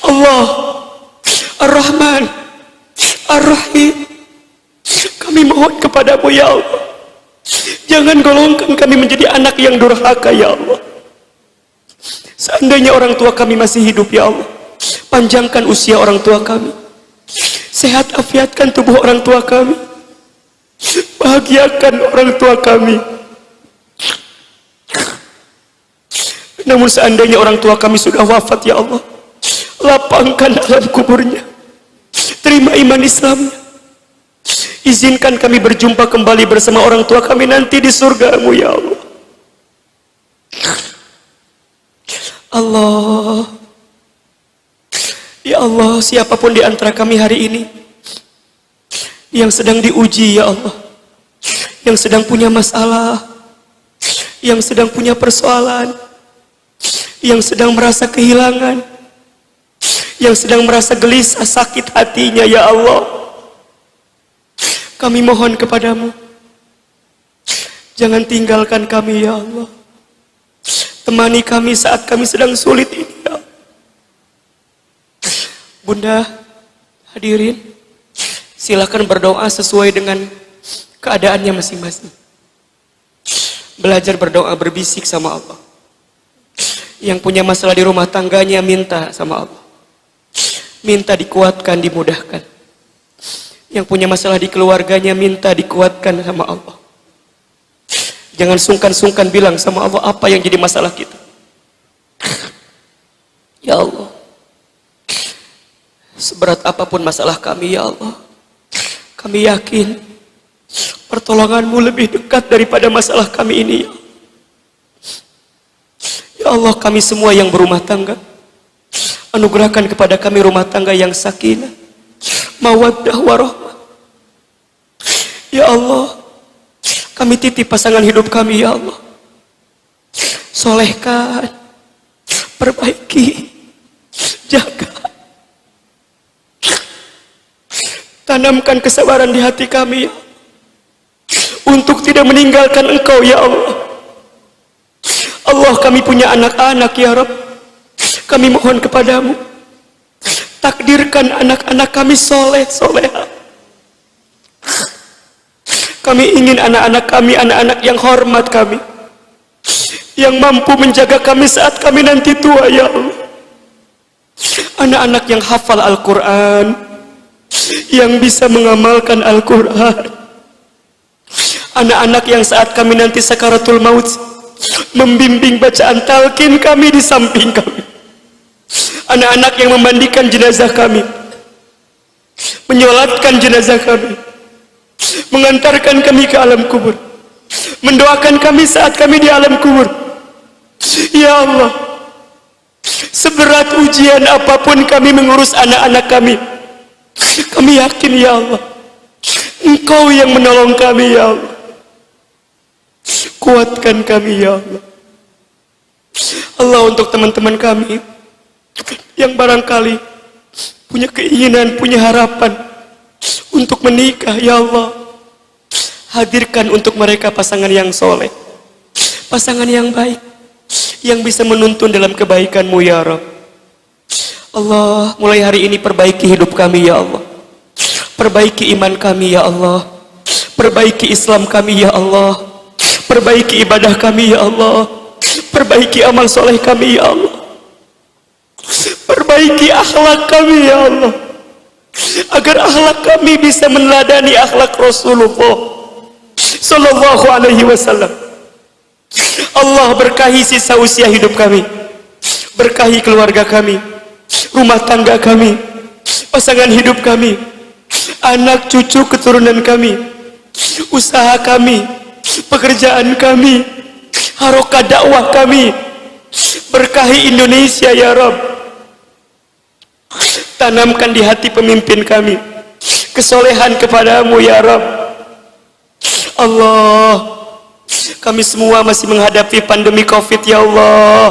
Allah Ar-Rahman Ar-Rahim, kami mohon kepadamu ya Allah, jangan golongkan kami menjadi anak yang durhaka ya Allah. Seandainya orang tua kami masih hidup ya Allah, panjangkan usia orang tua kami, sehat afiatkan tubuh orang tua kami, bahagiakan orang tua kami. Namun seandainya orang tua kami sudah wafat, ya Allah, lapangkan alam kuburnya, terima iman Islamnya, izinkan kami berjumpa kembali bersama orang tua kami nanti di surga-Mu, ya Allah. Allah, ya Allah, siapapun di antara kami hari ini yang sedang diuji, ya Allah, yang sedang punya masalah, yang sedang punya persoalan, yang sedang merasa kehilangan, yang sedang merasa gelisah, sakit hatinya, ya Allah, kami mohon kepadamu, jangan tinggalkan kami, ya Allah. Temani kami saat kami sedang sulit ini, ya Allah. Bunda, hadirin, silakan berdoa sesuai dengan keadaannya masing-masing. Belajar berdoa, berbisik sama Allah. Yang punya masalah di rumah tangganya, minta sama Allah, minta dikuatkan, dimudahkan. Yang punya masalah di keluarganya, minta dikuatkan sama Allah. Jangan sungkan-sungkan bilang sama Allah apa yang jadi masalah kita. Ya Allah, seberat apapun masalah kami, ya Allah, kami yakin pertolongan-Mu lebih dekat daripada masalah kami ini, ya Allah. Ya Allah, kami semua yang berumah tangga, anugerahkan kepada kami rumah tangga yang sakinah, mawaddah warahmah. Ya Allah, kami titip pasangan hidup kami, ya Allah. Solehkan, perbaiki, jaga. Tanamkan kesabaran di hati kami, ya Allah, untuk tidak meninggalkan Engkau, ya Allah. Allah, kami punya anak-anak, ya Rabb. Kami mohon kepadamu, takdirkan anak-anak kami soleh, soleha. Kami ingin anak-anak kami, anak-anak yang hormat kami, yang mampu menjaga kami saat kami nanti tua, ya Allah. Anak-anak yang hafal Al-Quran, yang bisa mengamalkan Al-Quran. Anak-anak yang saat kami nanti sakaratul maut, membimbing bacaan talqin kami di samping kami. Anak-anak yang memandikan jenazah kami, menyolatkan jenazah kami, mengantarkan kami ke alam kubur, mendoakan kami saat kami di alam kubur. Ya Allah, seberat ujian apapun kami mengurus anak-anak kami, kami yakin, ya Allah, Engkau yang menolong kami, ya Allah. Kuatkan kami, ya Allah. Allah, untuk teman-teman kami yang barangkali punya keinginan, punya harapan untuk menikah, ya Allah, hadirkan untuk mereka pasangan yang soleh, pasangan yang baik, yang bisa menuntun dalam kebaikan-Mu, ya Rabb. Allah, mulai hari ini perbaiki hidup kami, ya Allah. Perbaiki iman kami, ya Allah. Perbaiki Islam kami, ya Allah. Perbaiki ibadah kami, ya Allah. Perbaiki amal soleh kami, ya Allah. Perbaiki akhlak kami, ya Allah, agar akhlak kami bisa meneladani akhlak Rasulullah Sallallahu Alaihi Wasallam. Allah, berkahi sisa usia hidup kami, berkahi keluarga kami, rumah tangga kami, pasangan hidup kami, anak cucu keturunan kami, usaha kami, pekerjaan kami, harokat dakwah kami. Berkahi Indonesia, ya Rabb. Tanamkan di hati pemimpin kami kesolehan kepadamu, ya Rabb. Allah, kami semua masih menghadapi pandemi Covid, ya Allah.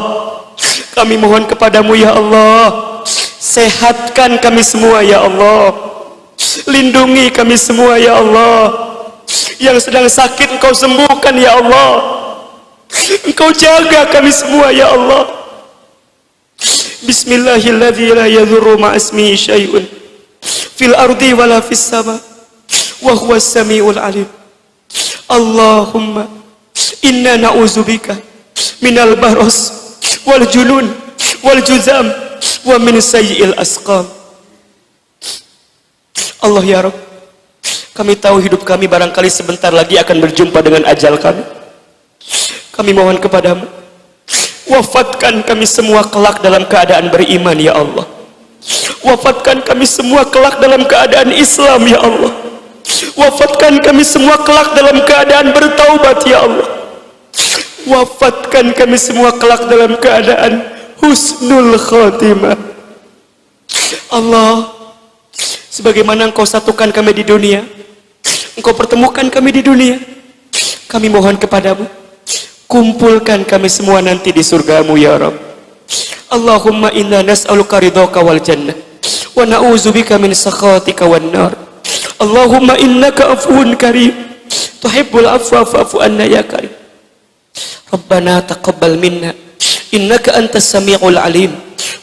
Kami mohon kepadamu, ya Allah, sehatkan kami semua, ya Allah. Lindungi kami semua, ya Allah. Yang sedang sakit Engkau sembuhkan, ya Allah. Engkau jaga kami semua, ya Allah. Bismillahirrahmanirrahim. La yadhurru ma'asmihi syai'un fil ardi wala fis sama wa huwas samiul alim. Allahumma inna na'udzubika minal baros wal junun wal juzam wa min sayyi'il asqam. Allah, ya Rabb, Kami tahu hidup kami barangkali sebentar lagi akan berjumpa dengan ajal kami. Kami mohon kepadamu, wafatkan kami semua kelak dalam keadaan beriman ya Allah. Wafatkan kami semua kelak dalam keadaan Islam ya Allah. Wafatkan kami semua kelak dalam keadaan bertaubat ya Allah. Wafatkan kami semua kelak dalam keadaan husnul khatimah. Allah, sebagaimana Engkau satukan kami di dunia, Engkau pertemukan kami di dunia, kami mohon kepadamu, kumpulkan kami semua nanti di surgamu ya Rabb. Allahumma inna nas'aluka ridhaka wal jannah wa na'udzubika min sakhatika wan nar. Allahumma innaka afuwun karim tuhibbul afwa fa'fu anna ya karim. Rabbana taqabbal minna innaka antas samiul alim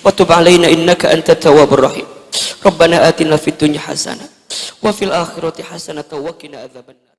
wa tub alaina innaka antat tawwabur rahim. Rabbana atina fid dunya hasanah wa fil akhirati hasanah wa qina adzabannar.